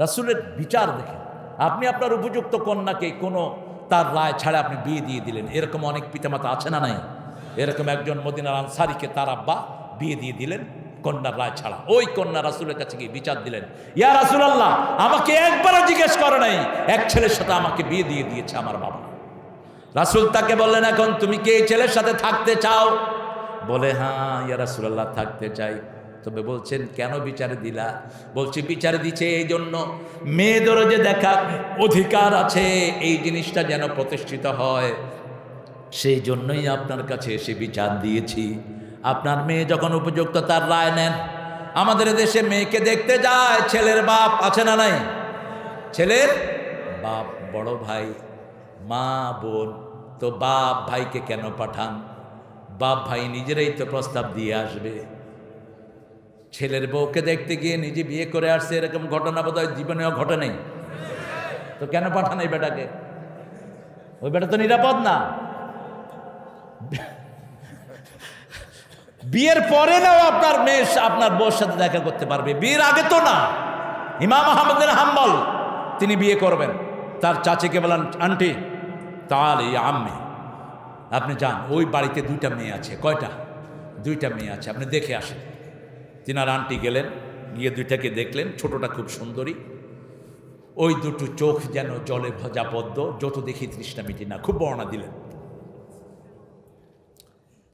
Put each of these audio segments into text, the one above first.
রাসূলের বিচার দেখেন। আপনি আপনার উপযুক্ত কন্যাকে কোনো তার রায় ছাড়া আপনি বিয়ে দিয়ে দিলেন, এরকম অনেক পিতামাতা আছে না নাই? এরকম একজন মদিনার আনসারীকে তার আব্বা বিয়ে দিয়ে দিলেন কন্যার রায় ছাড়া। ওই কন্যা রাসূলের কাছে গিয়ে বিচার দিলেন, ইয়া রাসূলুল্লাহ, আমাকে একবারও জিজ্ঞেস করে নাই, এক ছেলের সাথে আমাকে বিয়ে দিয়ে দিয়েছে আমার বাবা। রাসূল তাকে বললেন, এখন তুমি কি এই ছেলের সাথে থাকতে চাও? বলে, হ্যাঁ ইয়া রাসূলুল্লাহ, থাকতে চাই। তবে বলছেন, কেন বিচারে দিলা? বলছি, বিচারে দিচ্ছে এই জন্য, মেয়েদেরও যে দেখার অধিকার আছে এই জিনিসটা যেন প্রতিষ্ঠিত হয়, সেই জন্যই আপনার কাছে এসে বিচার দিয়েছি। আপনার মেয়ে যখন উপযুক্ত তার রায় নেন, আমাদের দেশে মেয়েকে দেখতে যায় ছেলের বাপ, আছে না নাই? ছেলের বাপ, বড় ভাই, মা, বোন। তো বাপ ভাইকে কেন পাঠান? বাপ ভাই নিজেরাই তো প্রস্তাব দিয়ে আসবে। ছেলের বউকে দেখতে গিয়ে নিজে বিয়ে করে আসছে, এরকম ঘটনা বোধহয় জীবনেও ঘটে নেই। তো কেন পাঠান এই বেটাকে? ওই বেটা তো নিরাপদ না। বিয়ের পরে নাও আপনার মেয়ে আপনার বউর সাথে দেখা করতে পারবে, বিয়ের আগে তো না। ইমাম আহমদ বিন হাম্বল তিনি বিয়ে করবেন, তার চাচিকে বলেন, আন্টি তাহলে আম্মে আপনি যান, ওই বাড়িতে দুইটা মেয়ে আছে। কয়টা? দুইটা মেয়ে আছে, আপনি দেখে আসেন। তিনার আন্টি গেলেন, গিয়ে দুইটাকে দেখলেন। ছোটটা খুব সুন্দরী, ওই দুটো চোখ যেন জলে ভজা পদ্ম, যত দেখি তৃষ্ণা মিটি না, খুব বর্ণনা দিলেন।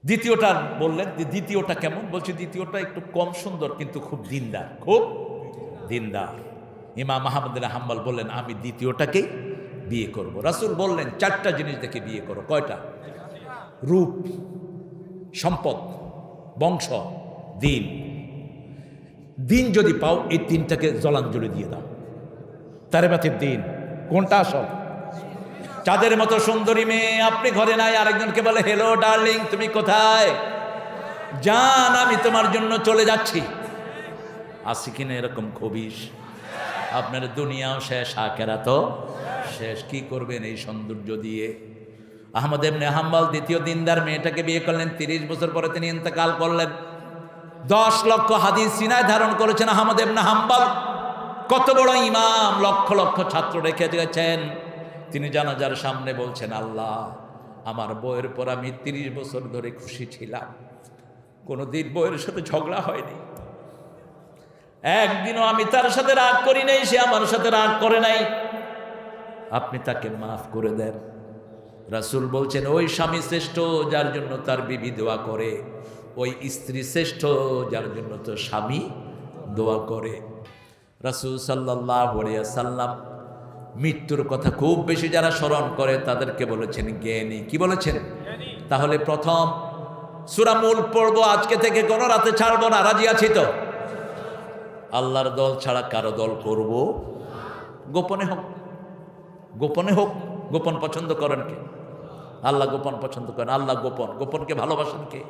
দ্বিতীয়টা বললেন, দ্বিতীয়টা কেমন? বলছে, দ্বিতীয়টা একটু কম সুন্দর কিন্তু খুব দিনদার, খুব দিনদার। ইমাম আহমদ বিন হাম্বল বললেন, আমি দ্বিতীয়টাকেই বিয়ে করব। রাসূল বললেন, চারটা জিনিস দেখে বিয়ে করো। কয়টা? রূপ, সম্পদ, বংশ, দিন। দিন যদি পাও, এই তিনটাকে জলাঞ্জলি দিয়ে দাও। তারে বাতির দিন কোনটা আসল? চাঁদের মতো সুন্দরী মেয়ে, আপনি ঘরে নাই, আরেকজনকে বলে, হ্যালো ডার্লিং, তুমি কোথায়? জান, আমি তোমার জন্য চলে যাচ্ছি। আসি কিনা এরকম খবিশ? আপনার দুনিয়াও শেষ, আখিরাতও শেষ। কি করবেন এই সৌন্দর্য দিয়ে? আহমদ ইবনে হাম্বল দ্বিতীয় দিনদার মেয়েটাকে বিয়ে করলেন। 30 বছর পরে তিনি ইন্তেকাল করলেন। 10 লক্ষ হাদিস সিনায় ধারণ করেছেন আহমদ ইবনে হাম্বল। কত বড় ইমাম, লক্ষ লক্ষ ছাত্র রেখে গেছেন। তিনি জানাজার সামনে বলছেন, আল্লাহ, আমার বউয়ের পর আমি 30 বছর ধরে খুশি ছিলাম, কোনোদিন বউয়ের সাথে ঝগড়া হয়নি, একদিনও আমি তার সাথে রাগ করি নাই, সে আমার সাথে রাগ করে নাই, আপনি তাকে মাফ করে দেন। রাসূল বলছেন, ওই স্বামী শ্রেষ্ঠ যার জন্য তার বিবি দোয়া করে, ওই স্ত্রী শ্রেষ্ঠ যার জন্য তো স্বামী দোয়া করে। রাসূল সাল্লাল্লাহু আলাইহি ওয়াসাল্লাম মৃত্যুর কথা খুব বেশি যারা স্মরণ করে তাদেরকে বলেছেন জ্ঞানী। কি বলেছেন? তাহলে প্রথম সূরা মুলক পড়বো আজকে থেকে, কোনো রাতে ছাড়বো না। রাজি আছি তো? আল্লাহর দল ছাড়া কারো দল করব? গোপনে হোক, গোপনে হোক। গোপন পছন্দ করেন কে? আল্লাহ গোপন পছন্দ করেন। আল্লাহ গোপন, গোপনকে ভালোবাসেন কে?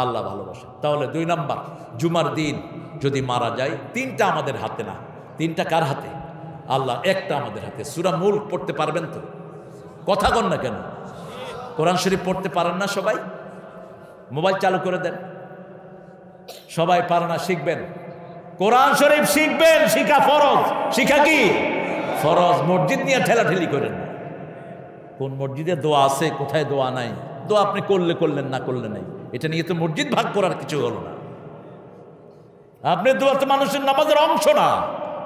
আল্লাহ ভালোবাসেন। তাহলে 2 নাম্বার, জুমার দিন যদি মারা যায়, 3টা আমাদের হাতে না। 3টা কার হাতে? আল্লাহ। 1টা আমাদের হাতে। সূরা মুলক পড়তে পারবেন তো? কথা কন না কেন? কোরআন শরীফ পড়তে পারেন না সবাই? মোবাইল চালু করে দেন। সবাই পারে না, শিখবেন। কোরআন শরীফ শিখবেন, শিখা ফরজ। শিখা কি ফরজ। মসজিদ নিয়ে ঠেলাঠেলি করেন না। কোন মসজিদে দোয়া আছে, কোথায় দোয়া নাই? দোয়া আপনি করলে করলেন, না করলে নাই। এটা নিয়ে তো মসজিদ ভাগ করার কিছু হলো না। আপনি দোয়া তো মানুষের নামাজের অংশ না,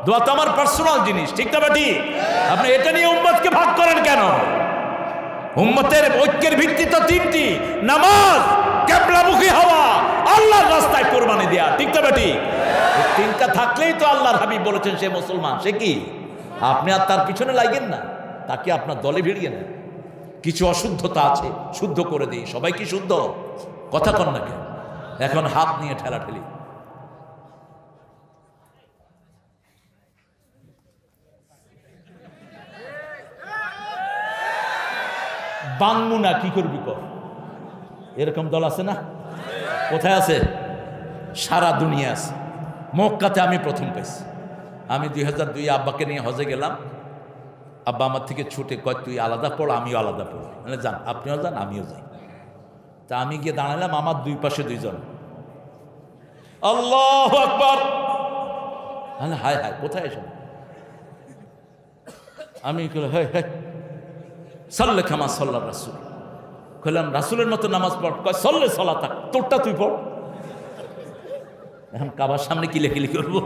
দোয়া তো আমার পার্সোনাল জিনিস, ঠিক না বেটি? আপনি এটা নিয়ে উম্মতকে ভাগ করেন কেন? উম্মতের ঐক্যের ভিত্তি তো 3টি, নামাজ, কিবলামুখী হওয়া, আল্লাহর রাস্তায় কোরবানি দেয়া, ঠিক না বেটি? এই 3টা থাকলেই তো আল্লাহর হাবিব বলেছেন সে মুসলমান। সে কি? আপনি আর তার পিছনে লাগেন না, তাকে আপনার দলে ভিড়িয়ে নেন। কিছু অশুদ্ধতা আছে, শুদ্ধ করে দিই। সবাই কি শুদ্ধ? কথা কন না কেন? এখন হাত নিয়ে ঠেলাঠেলি। বাংমু না, কি করবি কর? এরকম দল আছে না? কোথায় আছে? সারা দুনিয়া আছে। মক্কাতে আমি প্রথম পেয়েছি। আমি 2002 আব্বাকে নিয়ে হজে গেলাম। আব্বা আমার থেকে ছুটে কয়, তুই আলাদা পড়, আমিও আলাদা পড়ি। মানে যান, আপনিও যান, আমিও যাই। তা আমি গিয়ে দাঁড়ালাম, আমার 2 পাশে 2 জন। আল্লাহু আকবার। হায় হায়, কোথায় এসব? আমি সাল্লে খামা সাল্লা রাসুল কইলাম রাসুলের মতো নামাজ পড়, কয় সল্লে সলাতা, তোরটা তুই পড়। এখন কাবার সামনে কিলেকিলি করবো,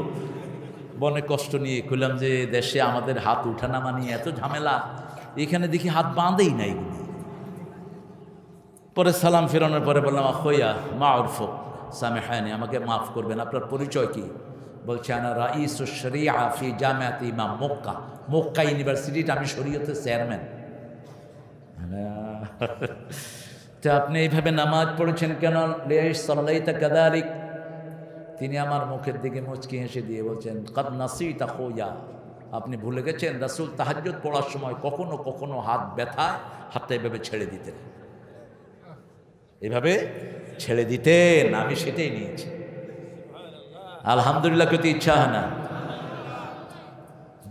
বনে কষ্ট নিয়ে কইলাম যে দেশে আমাদের হাত উঠানামা নিয়ে এত ঝামেলা, এখানে দেখি হাত বাঁধেই নাই। পরে সালাম ফেরানোর পরে বললাম আখয়া মা উরফ সামেহানি, আমাকে মাফ করবেন, আপনার পরিচয় কি? বলছে আনা রাইস শরিয়া ফি জামিয়াত ইমাম মক্কা, মক্কা ইউনিভার্সিটিতে আমি শরীয়তের চেয়ারম্যান। তো আপনি এইভাবে নামাজ পড়েছেন কেন? লিয়াইশ সাল্লাইতা কাযালিক। তিনি আমার মুখের দিকে মুচকি হেসে দিয়ে বলছেন কাদ নাসিতা খোয়া, আপনি ভুলে গেছেন রাসূল তাহাজ্জুদ পড়ার সময় কখনো কখনো হাত ব্যথায় হাতটা এভাবে ছেড়ে দিতেন, এভাবে ছেড়ে দিতেন, আমি সেটাই নিয়েছি। আলহামদুলিল্লাহ কত ইচ্ছা হয় না?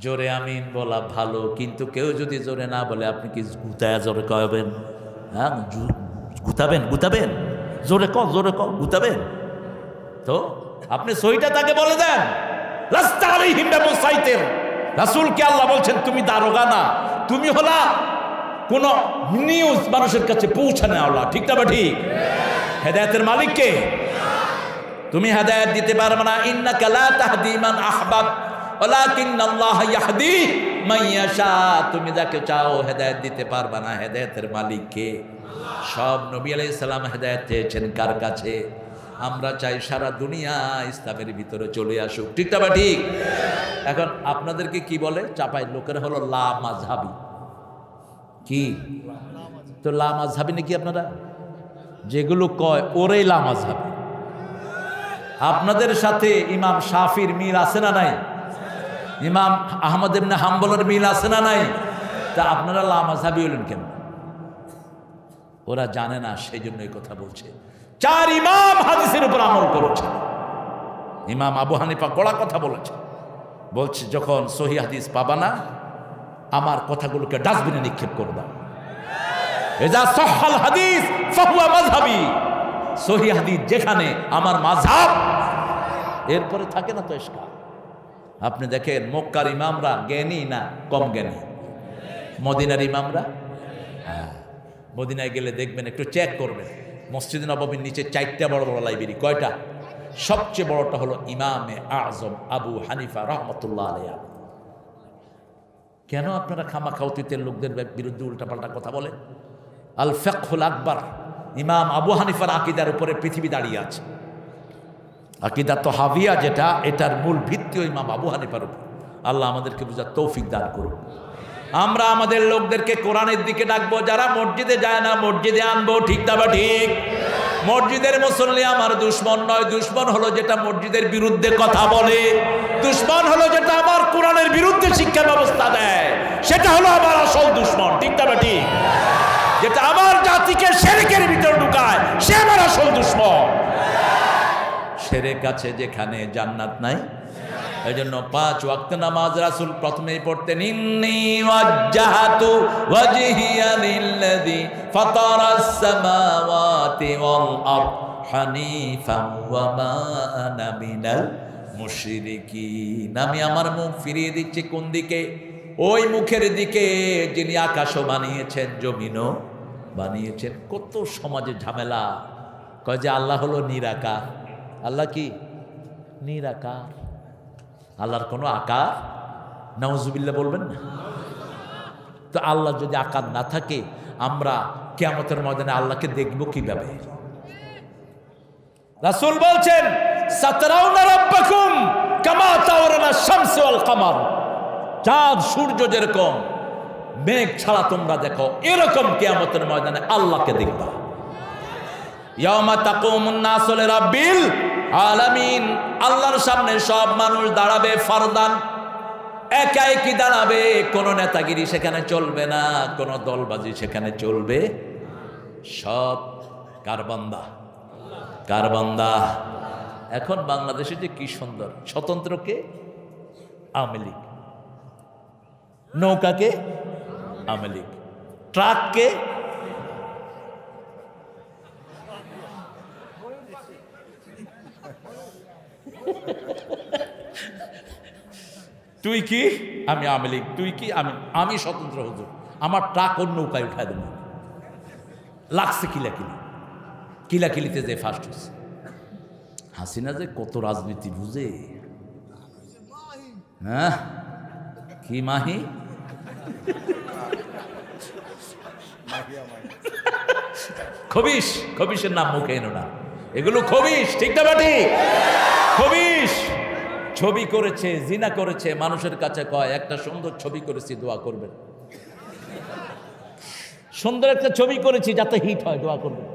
জোরে আমিন বলা ভালো, কিন্তু কেউ যদি জোরে না বলে আপনি কি গুতায়া জোরে কবেন? হ্যাঁ, গুতাবেন গুতাবেন, জোরে ক গুতাবেন। তো আপনি সইটা তাকে বলে দেন, লাস্তা আলাইহিম বিমুসাইতির। রাসূলকে আল্লাহ বলছেন তুমি দারোগা না, তুমি হলা কোন নিউজ মানুষের কাছে পৌঁছানো আল্লাহ, ঠিক না? ঠিক। হেদায়েতের মালিক কে? তুমি হেদায়েত দিতে পারবে না। ইন্নাকা লা তাহদি মান আহবাব ওয়ালাকিন্নাল্লাহ ইয়াহদি মান ইয়াশা। তুমি যাকে চাও হেদায়েত দিতে পারবে না, হেদায়েতের মালিক কে? সব নবী আলাইহিস সালাম হেদায়েত চেয়েছেন কার কাছে? আমরা চাই সারা দুনিয়া ইসলামের ভিতরে চলে আসুক, ঠিক না? ঠিক। এখন আপনাদেরকে কি বলে চাপাই লোকের হলো লা মাযহাবি। কি তো লা মাযহাবি নাকি আপনারা? যেগুলো কয় ওরেই লা মাযহাবি। আপনাদের সাথে ইমাম শাফির মিল আছে না নাই? ইমাম আহমদ ইবনে হাম্বলের মিল আছে না নাই? তা আপনারা লা মাযহাবি হলেন কেন? ওরা জানে না, সেই জন্য এই কথা বলছে। চার ইমাম হাদিসের উপর আমল করেছে। ইমাম আবু হানিফা কড়া কথা বলেছে, বলছে যখন সহিহ হাদিস পাবা না আমার কথাগুলোকে ডাস্টবিনে নিক্ষেপ করে দাও। এজা সহহাল হাদিস ফাহুয়া মাযহাবি। সহিহ হাদিস যেখানে আমার মাযহাব, এরপরে থাকে না তো ইশকাল। আপনি দেখেন মক্কার ইমামরা জ্ঞানী না কম জ্ঞানী? মদিনার ইমামরা, মদিনায় গেলে দেখবেন, একটু চেক করবেন, মসজিদে নববীর নিচে 4টা বড় বড় লাইব্রেরি। কয়টা? সবচেয়ে বড়টা হলো ইমামে আজম আবু হানিফা রাহমাতুল্লাহ আলাইহি। কেন আপনারা খামাখা অতীতের লোকদের বিরুদ্ধে উল্টাপাল্টা কথা বলেন? আল ফিকহুল আকবার, ইমাম আবু হানিফার আকীদার উপরে পৃথিবী দাঁড়িয়ে আছে। আকীদা তাহাবিয়া যেটা, এটার মূল ভিত্তিও ইমাম আবু হানিফার উপর। আল্লাহ আমাদেরকে বুঝার তৌফিক দান করুন। আমরা আমাদের লোকদেরকে কোরআনের দিকে ডাকবো, যারা মসজিদে যায় না মসজিদে আনবো, ঠিক না? ঠিক। মসজিদের মুসল্লি আমার দুশ্মন নয়, দুশ্মন হলো যেটা মসজিদের বিরুদ্ধে কথা বলে, দুশ্মন হলো যেটা আমার কোরআনের বিরুদ্ধে শিক্ষা ব্যবস্থা দেয়, সেটা হলো আমার আসল দুশ্মন, ঠিক না? ঠিক। যেটা আমার জাতিকে শিরকের ভিতর ঢুকায়, সে আমার আসল দুশ্মন। শিরক আছে যেখানে জান্নাত নাই। এই জন্য 5 ওয়াক্ত নামাজ রাসূল প্রথমেই পড়তেন, ইন্নী ওয়াজ্জাহতু ওয়াজহিয়া লিল্লাযী ফাতারাস সামাওয়াতি ওয়াল আরদ হানিফান ওয়া মা আনা মিনাল মুশরিকিন। আমি আমার মুখ ফিরিয়ে দিচ্ছি কোন দিকে? ওই মুখের দিকে যিনি আকাশও বানিয়েছেন, জমিনও বানিয়েছেন। কত সমাজে ঝামেলা, কয় যে আল্লাহ হলো নিরাকার। আল্লাহ কি? নিরাকার। আল্লাহর কোনো আকার? নাউজুবিল্লাহ বলবেন না। তো আল্লাহ যদি আকার না থাকে, আমরা কিয়ামতের ময়দানে আল্লাহকে দেখব কিভাবে? রাসূল বলছেন সাতারাউনা রাব্বাকুম কামা তাওরানা শামসু ওয়াল কামার। চাঁদ সূর্য যেরকম মেঘ ছাড়া তোমরা দেখো, এরকম কিয়ামতের ময়দানে আল্লাহকে দেখবা। ইয়াউমা তাকুমুন নাসু লিরাব্বিল আলামিন। আল্লাহর সামনে সব মানুষ দাঁড়াবে ফারদান, একা একই দাঁড়াবে। কোনো নেতাগিরি সেখানে চলবে না, কোনো দলবাজি সেখানে চলবে। সব কার বান্দা? কার বান্দা? এখন বাংলাদেশে যে কি সুন্দর, স্বতন্ত্রকে আওয়ামী লীগ, নৌকাকে আওয়ামী লীগ, ট্রাককে তুই কি? আমি আওয়ামী লীগ। তুই কি? আমি স্বতন্ত্র হুজুর। আমার ট্রাক অন্য উপায় উঠায় দেবো। লাগছে কিলাকিলিতে যে ফার্স্ট হচ্ছে। হাসিনা যে কত রাজনীতি বুঝে। হ্যাঁ, কি মাহি? খবিশের নাম মুখে এনো না, এগুলো খবিশ। ঠিক না বাটি? খবিশ ছবি করেছে, জিনা করেছে, মানুষের কাছে কয় একটা সুন্দর ছবি করেছি, দোয়া করবেন। সুন্দর একটা ছবি করেছি যাতে হিট হয়, দোয়া করবেন।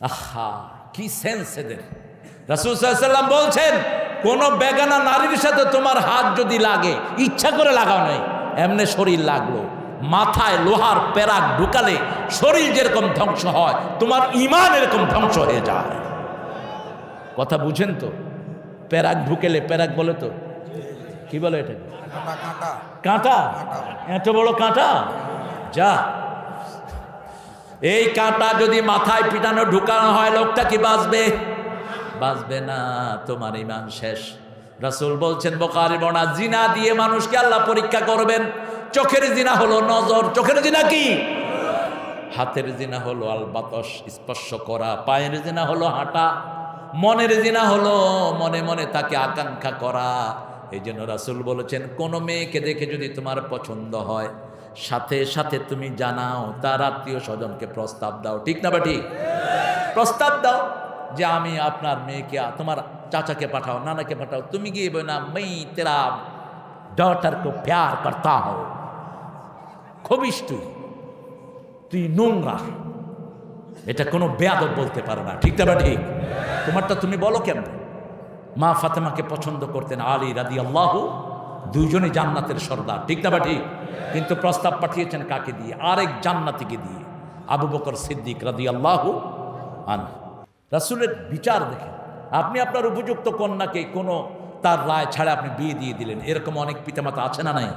আহা, কি সেন্স এদের। রাসূল সাল্লাল্লাহু আলাইহি ওয়াসাল্লাম বলছেন, কোন বেগানা নারীর সাথে তোমার হাত যদি লাগে, ইচ্ছা করে লাগাও নাই, এমনি শরীর লাগলো, মাথায় লোহার পেরাক ঢুকালে শরীর যেরকম ধ্বংস হয়, তোমার ঈমান এরকম ধ্বংস হয়ে যায়। কথা বুঝেন তো? পেরাক ঢুকেলে, পেরাক বলে তো, কি বলে এটা? কাঁটা। এত বড় কাঁটা, যা। এই কাঁটা যদি মাথায় পিটানো ঢুকানো হয়, লোকটা কি বাঁচবে? বাঁচবে না, তোমার ঈমান শেষ। রাসূল বলছেন, বুখারী বর্ণনা, জিনা দিয়ে মানুষকে আল্লাহ পরীক্ষা করবেন। চোখের জিনা হলো নজর। চোখের জিনা কি? হাতের জিনা হলো আলবাতস, স্পর্শ করা। পায়ের জিনা হলো হাঁটা। মনের জিনা হলো মনে মনে তাকে আকাঙ্ক্ষা করা। এই জন্য রাসূল বলেছেন, কোন মেয়েকে দেখে যদি তোমার পছন্দ হয়, সাথে সাথে তুমি জানাও, তার আত্মীয় স্বজনকে প্রস্তাব দাও। ঠিক না বা ঠিক? প্রস্তাব দাও যে আমি আপনার মেয়েকে, তোমার চাচাকে পাঠাও, নানাকে পাঠাও, তুমি গিয়ে না, मैं तेरा डॉटर को प्यार करता हूं। খবিশ তুই নোংরা। এটা কোনো বেয়াদব বলতে পারে না। ঠিক না বা ঠিক? তোমারটা তুমি বলো কেমন? মা ফাতেমাকে পছন্দ করতেন আলী রাদিয়াল্লাহু, দুইজনই জান্নাতের সর্দার। ঠিক না বা ঠিক? কিন্তু প্রস্তাব পাঠিয়েছেন কাকে দিয়ে? আরেক জান্নাতীকে দিয়ে, আবু বকর সিদ্দিক রাদিয়াল্লাহু আনহু। রাসূলের বিচার দেখেন। আপনি আপনার উপযুক্ত কন্যাকে কোনো তার রায় ছাড়া আপনি বিয়ে দিয়ে দিলেন। এরকম অনেক পিতামাতা আছে না নাই?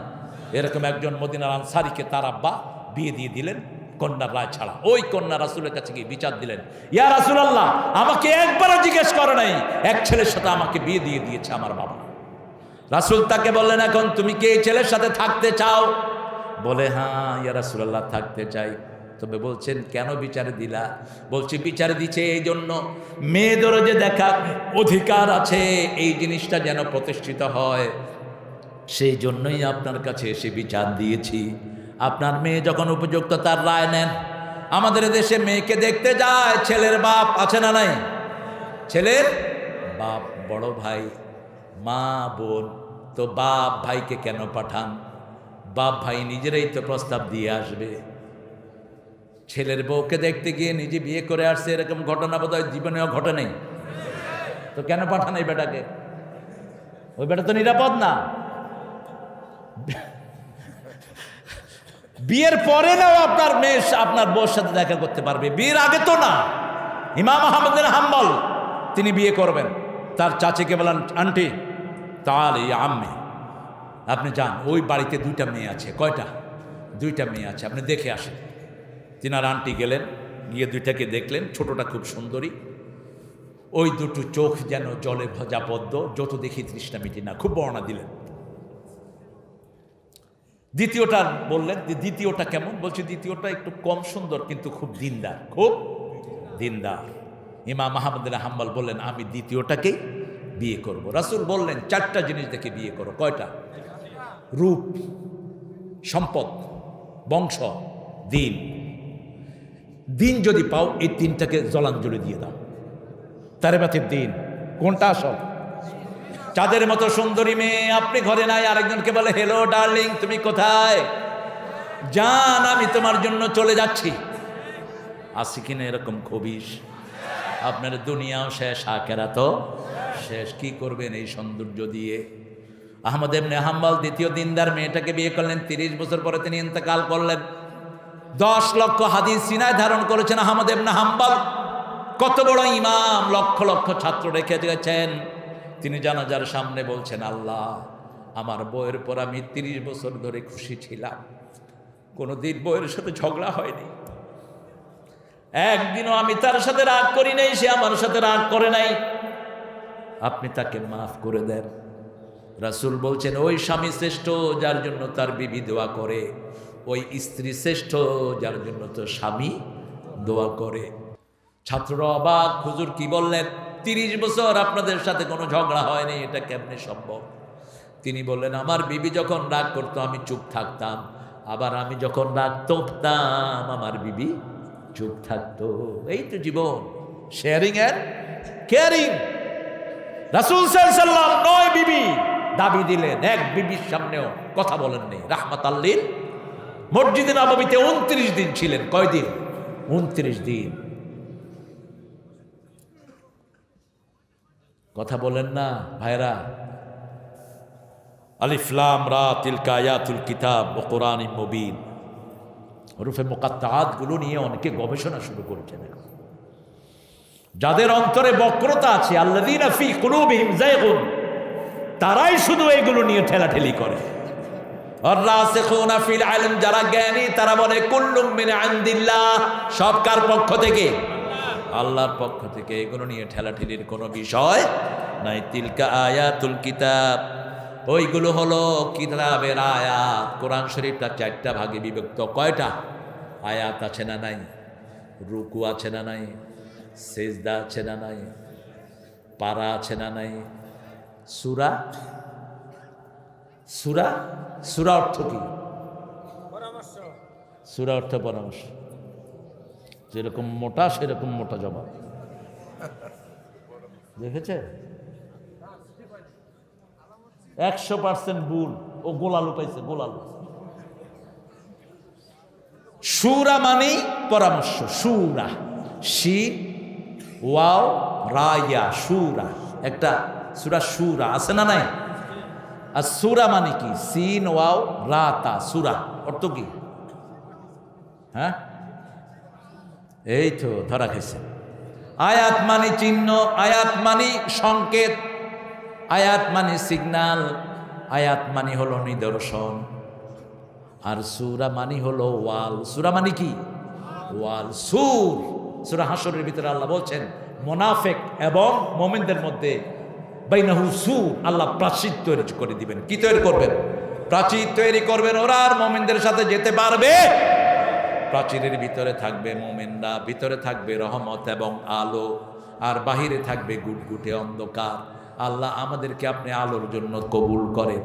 এরকম একজন মদিনার আনসারীকে তার আব্বা বিয়ে দিয়ে দিলেন কন্যার রায় ছাড়া। ওই কন্যা রাসূলের কাছে গিয়ে বিচার দিলেন, ইয়া রাসূলুল্লাহ, আমাকে একবারও জিজ্ঞেস করে নাই, এক ছেলের সাথে আমাকে বিয়ে দিয়ে দিয়েছে আমার বাবা। রাসূল তাকে বললেন, এখন তুমি কি এই ছেলের সাথে থাকতে চাও? বলে, হ্যাঁ ইয়া রাসূলুল্লাহ, থাকতে চাই। তবে বলছেন, কেন বিচারে দিলা? বলছি, বিচারে দিচ্ছে এই জন্য, মেয়েদেরও যে দেখার অধিকার আছে, এই জিনিসটা যেন প্রতিষ্ঠিত হয়, সেই জন্যই আপনার কাছে এসে বিচার দিয়েছি। আপনার মেয়ে যখন উপযুক্ত তার রায় নেন। আমাদের দেশে মেয়েকে দেখতে যায় ছেলের বাপ, আছে না নাই? ছেলের বাপ, বড় ভাই, মা, বোন। তো বাপ ভাইকে কেন পাঠান? বাপ ভাই নিজেরাই তো প্রস্তাব দিয়ে আসবে। ছেলের বউকে দেখতে গিয়ে নিজে বিয়ে করে আসছে, এরকম ঘটনা বোধহয় জীবনেও ঘটে নেই। তো কেন পাঠান এই বেটাকে? ওই বেটা তো নিরাপদ না। বিয়ের পরে নাও আপনার মেয়ে আপনার বউর সাথে দেখা করতে পারবে, বিয়ের আগে তো না। ইমাম আহমদ বিন হাম্বল তিনি বিয়ে করবেন, তার চাচিকে বলেন, আন্টি তাহলে আম্মে, আপনি যান, ওই বাড়িতে দুইটা মেয়ে আছে। কয়টা? দুইটা মেয়ে আছে, আপনি দেখে আসেন। তিনার আন্টি গেলেন, গিয়ে দুইটাকে দেখলেন। ছোটটা খুব সুন্দরী, ওই দুটো চোখ যেন জলে ভজা পদ্ম, যত দেখি তৃষ্ণা মিটি না। খুব বর্ণনা দিলেন। দ্বিতীয়টা বললেন, দ্বিতীয়টা কেমন? বলছে, দ্বিতীয়টা একটু কম সুন্দর কিন্তু খুব দিনদার, খুব দিনদার। ইমাম আহমদ বিন হাম্বল বললেন, আমি দ্বিতীয়টাকেই বিয়ে করব। রাসূল বললেন, চারটা জিনিস দেখে বিয়ে করো। কয়টা? রূপ, সম্পদ, বংশ, দিন। দিন যদি পাও, এই তিনটাকে জলাঞ্জলি দিয়ে দাও। তারেবাতের দিন কোনটা আসল? চাঁদের মতো সুন্দরী মেয়ে, আপনি ঘরে নাই, আরেকজনকে বলে, হ্যালো ডার্লিং, তুমি কোথায়? জান, আমি তোমার জন্য চলে যাচ্ছি। আসি কিনা এরকম খবিশ? আপনার দুনিয়াও শেষ, আখিরাতও শেষ। কি করবেন এই সৌন্দর্য দিয়ে? আহমদ ইবনে হাম্বল দ্বিতীয় দিনদার মেয়েটাকে বিয়ে করলেন। 30 বছর পরে তিনি ইন্তেকাল করলেন। 10 লক্ষ হাদিস সিনায় ধারণ করেছেন আহমদ ইবনে হাম্বল। কত বড় ইমাম, লক্ষ লক্ষ ছাত্র রেখে গেছেন। তিনি জানাজার সামনে বলছেন, আল্লাহ, আমার বউয়ের পর আমি 30 বছর ধরে খুশি ছিলাম, কোনোদিন বউয়ের সাথে ঝগড়া হয়নি, একদিনও আমি তার সাথে রাগ করি নাই, সে আমার সাথে রাগ করে নাই। আপনি তাকে মাফ করে দেন। রাসূল বলছেন ওই স্বামী শ্রেষ্ঠ যার জন্য তার বিবি দোয়া করে, ওই স্ত্রী শ্রেষ্ঠ যার জন্য তো স্বামী দোয়া করে। ছাত্ররা অবাক, হুজুর কি বললেন? 30 বছর আপনাদের সাথে কোনো ঝগড়া হয়নি, এটা কেমনে সম্ভব? তিনি বললেন আমার বিবি যখন রাগ করতো আমি চুপ থাকতাম, আবার আমি যখন রাগ তোপতাম আমার বিবি চুপ থাকতো। এই তো জীবন, শেয়ারিং এন্ড কেয়ারিং। রাসূল সাল্লাল্লাহু আলাইহি ওয়াসাল্লাম 9 বিবি দাবি দিলেন, এক বিবির সামনেও কথা বলেননি। রাহমাতাল লিল মসজিদে নববীতে 29 দিন ছিলেন। কয় দিন? 29 দিন। কথা বলেন না ভাইরা। আলিফ লাম রা তিলকা আয়াতুল কিতাব ওয়া কুরআনিম মুবিন, হরফে মুকাত্তাআত গুলো নিয়ে অনেকে গবেষণা শুরু করেছেন। যাদের অন্তরে বক্রতা আছে, আল্লাযীনা ফী কুলুবিহিম যায়গুন, তারাই শুধু এগুলো নিয়ে ঠেলাঠেলি করে। আর রাসিখুনা ফিল ইলম, যারা জ্ঞানী তারা বলে কুল্লুম মিন ইনদিল্লাহ, সব কার পক্ষ থেকে? আল্লাহর পক্ষ থেকে। এগুলো নিয়ে ঠেলাঠেলির কোনো বিষয় নাই। তিলকা আয়াতুল কিতাব, ওইগুলো হলো কিতাবের আয়াত। কোরআন শরীফটা 4টা ভাগে বিভক্ত। কয়টা আয়াত আছে না নাই? রুকু আছে না নাই? সেজদা আছে না নাই? পারা আছে না নাই? সূরা, সূরা, সূরা অর্থ কি? পরামর্শ। সূরা অর্থ পরামর্শ। যেরকম মোটা সেরকম মোটা জবাব। দেখেছে? 100% ভুল। ও গোলালু পাইছে, গোলালু। সূরা মানে পরামর্শ। সূরা, শিন ওয়াও রা ইয়া, সূরা। একটা সূরা সূরা আছে না নাই? আর সূরা মানে কি? সিন ওয়াও রা তা, সূরা অর্থ কি? হ্যাঁ, এই তো ধরা খেয়েছে। আয়াত মানে চিহ্ন, আয়াত মানে সংকেত, আয়াত মানে সিগন্যাল, আয়াত মানে হলো নিদর্শন। আর সূরা মানে হলো ওয়াল। সূরা মানে কি? ওয়াল। সূরা হাশরের ভিতরে আল্লাহ বলছেন মুনাফিক এবং মুমিনদের মধ্যে বাইনাহু সূর, আল্লাহ প্রাচীর তৈরি করে দিবেন। কি তৈরি করবেন? প্রাচীর তৈরি করবেন। ওরা আর মুমিনদের সাথে যেতে পারবে। প্রাচীরের ভিতরে থাকবে মুমিনরা, ভিতরে থাকবে রহমত এবং আলো, আর বাহিরে থাকবে গুটগুটে অন্ধকার। আল্লাহ আমাদেরকে আপনি আলোর জন্য কবুল করেন।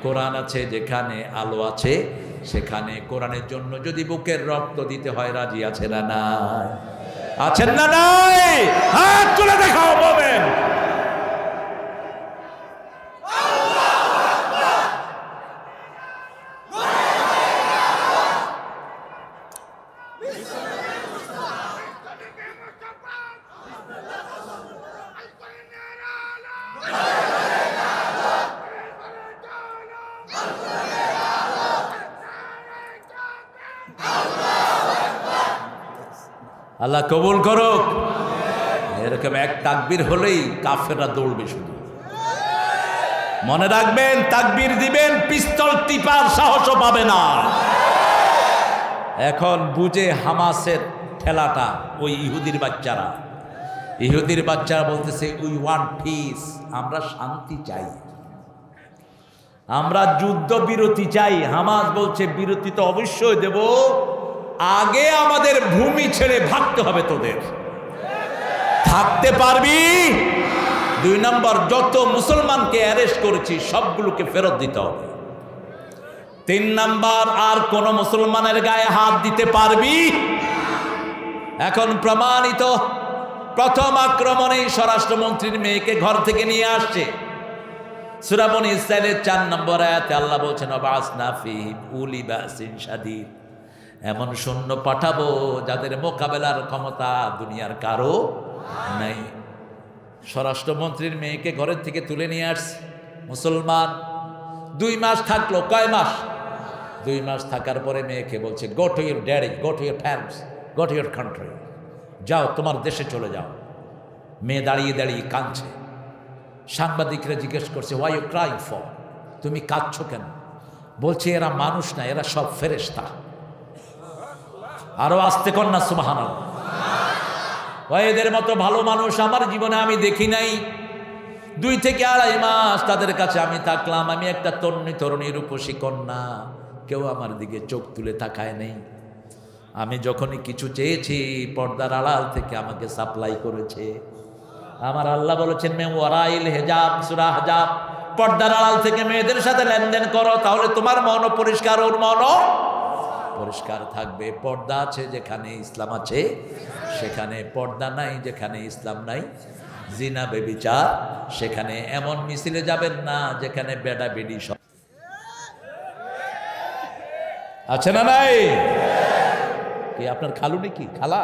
কোরআন আছে যেখানে, আলো আছে সেখানে। কোরআনের জন্য যদি বুকের রক্ত দিতে হয় রাজি আছে না নাই? আছেন না নাই? হাত তুলে দেখাও মুমিন। আল্লাহ কবুল করুক। এরকম এক তাকবীর হলেই কাফেররা দৌড়বে শুধু। মনে রাখবেন, তাকবীর দিবেন, পিস্তল টিপার সাহসও পাবে না। এখন বুঝে হামাসের ঠেলাটা। ওই ইহুদির বাচ্চারা বলতেছে উই ওয়ান্ট পিস, আমরা শান্তি চাই, আমরা যুদ্ধ বিরতি চাই। হামাস বলছে বিরতি তো অবশ্যই দেব, আগে আমাদের ভূমি ছেড়ে ভাগতে হবে তোদের। থাকতে পারবি? 2 নম্বর, যত মুসলমানকে অ্যারেস্ট করেছি সবগুলোকে ফেরত দিতে হবে। 3 নম্বর, আর কোন মুসলমানের গায়ে হাত দিতে পারবি? এখন প্রমাণিত, প্রথম আক্রমণে স্বরাষ্ট্রমন্ত্রীর মেয়েকে ঘর থেকে নিয়ে আসছে। সূরা বনী ইসরাঈলের 4 নম্বর আয়াতে আল্লাহ বলছেন ওয়াবাসনা ফীহিম উলি বাসিন শাদীদ, এমন সৈন্য পাঠাবো যাদের মোকাবেলার ক্ষমতা দুনিয়ার কারো নাই। স্বরাষ্ট্রমন্ত্রীর মেয়েকে ঘরের থেকে তুলে নিয়ে আসছে মুসলমান। 2 মাস থাকলো। কয় মাস? 2 মাস থাকার পরে মেয়েকে বলছে go to your daddy, go to your parents, go to your country, যাও তোমার দেশে চলে যাও। মেয়ে দাঁড়িয়ে দাঁড়িয়ে কাঁদছে। সাংবাদিকরা জিজ্ঞেস করছে ওয়াই ইউ ক্রাইং ফর, তুমি কাঁদছো কেন? বলছে এরা মানুষ না, এরা সব ফেরেশতা। আরো আস্তে কন্যা সুবহানাল্লাহ। এদের মতো ভালো মানুষ আমার জীবনে আমি দেখি নাই। 2 থেকে 2.5 মাস তাদের কাছে আমি থাকলাম। আমি একটা তরুণী রূপসী কন্যা, কেউ আমার দিকে চোখ তুলে তাকায় নেই। আমি যখনই কিছু চেয়েছি পর্দার আড়াল থেকে আমাকে সাপ্লাই করেছে। আমার আল্লাহ বলেছেন মে ওয়ারাইল হিজাব, সূরা হিজাব, পর্দার আড়াল থেকে মেয়েদের সাথে লেনদেন করো, তাহলে তোমার মনও পরিষ্কার, ওর মনও পরিষ্কার থাকবে। পর্দা আছে যেখানে ইসলাম আছে সেখানে, পর্দা নাই যেখানে ইসলাম নাই। জিনা বেবিচার সেখানে। এমন মিছিলে যাবেন না যেখানে বেডা বেডি সব আছে না নাই? কি আপনার খালু নাকি খালা?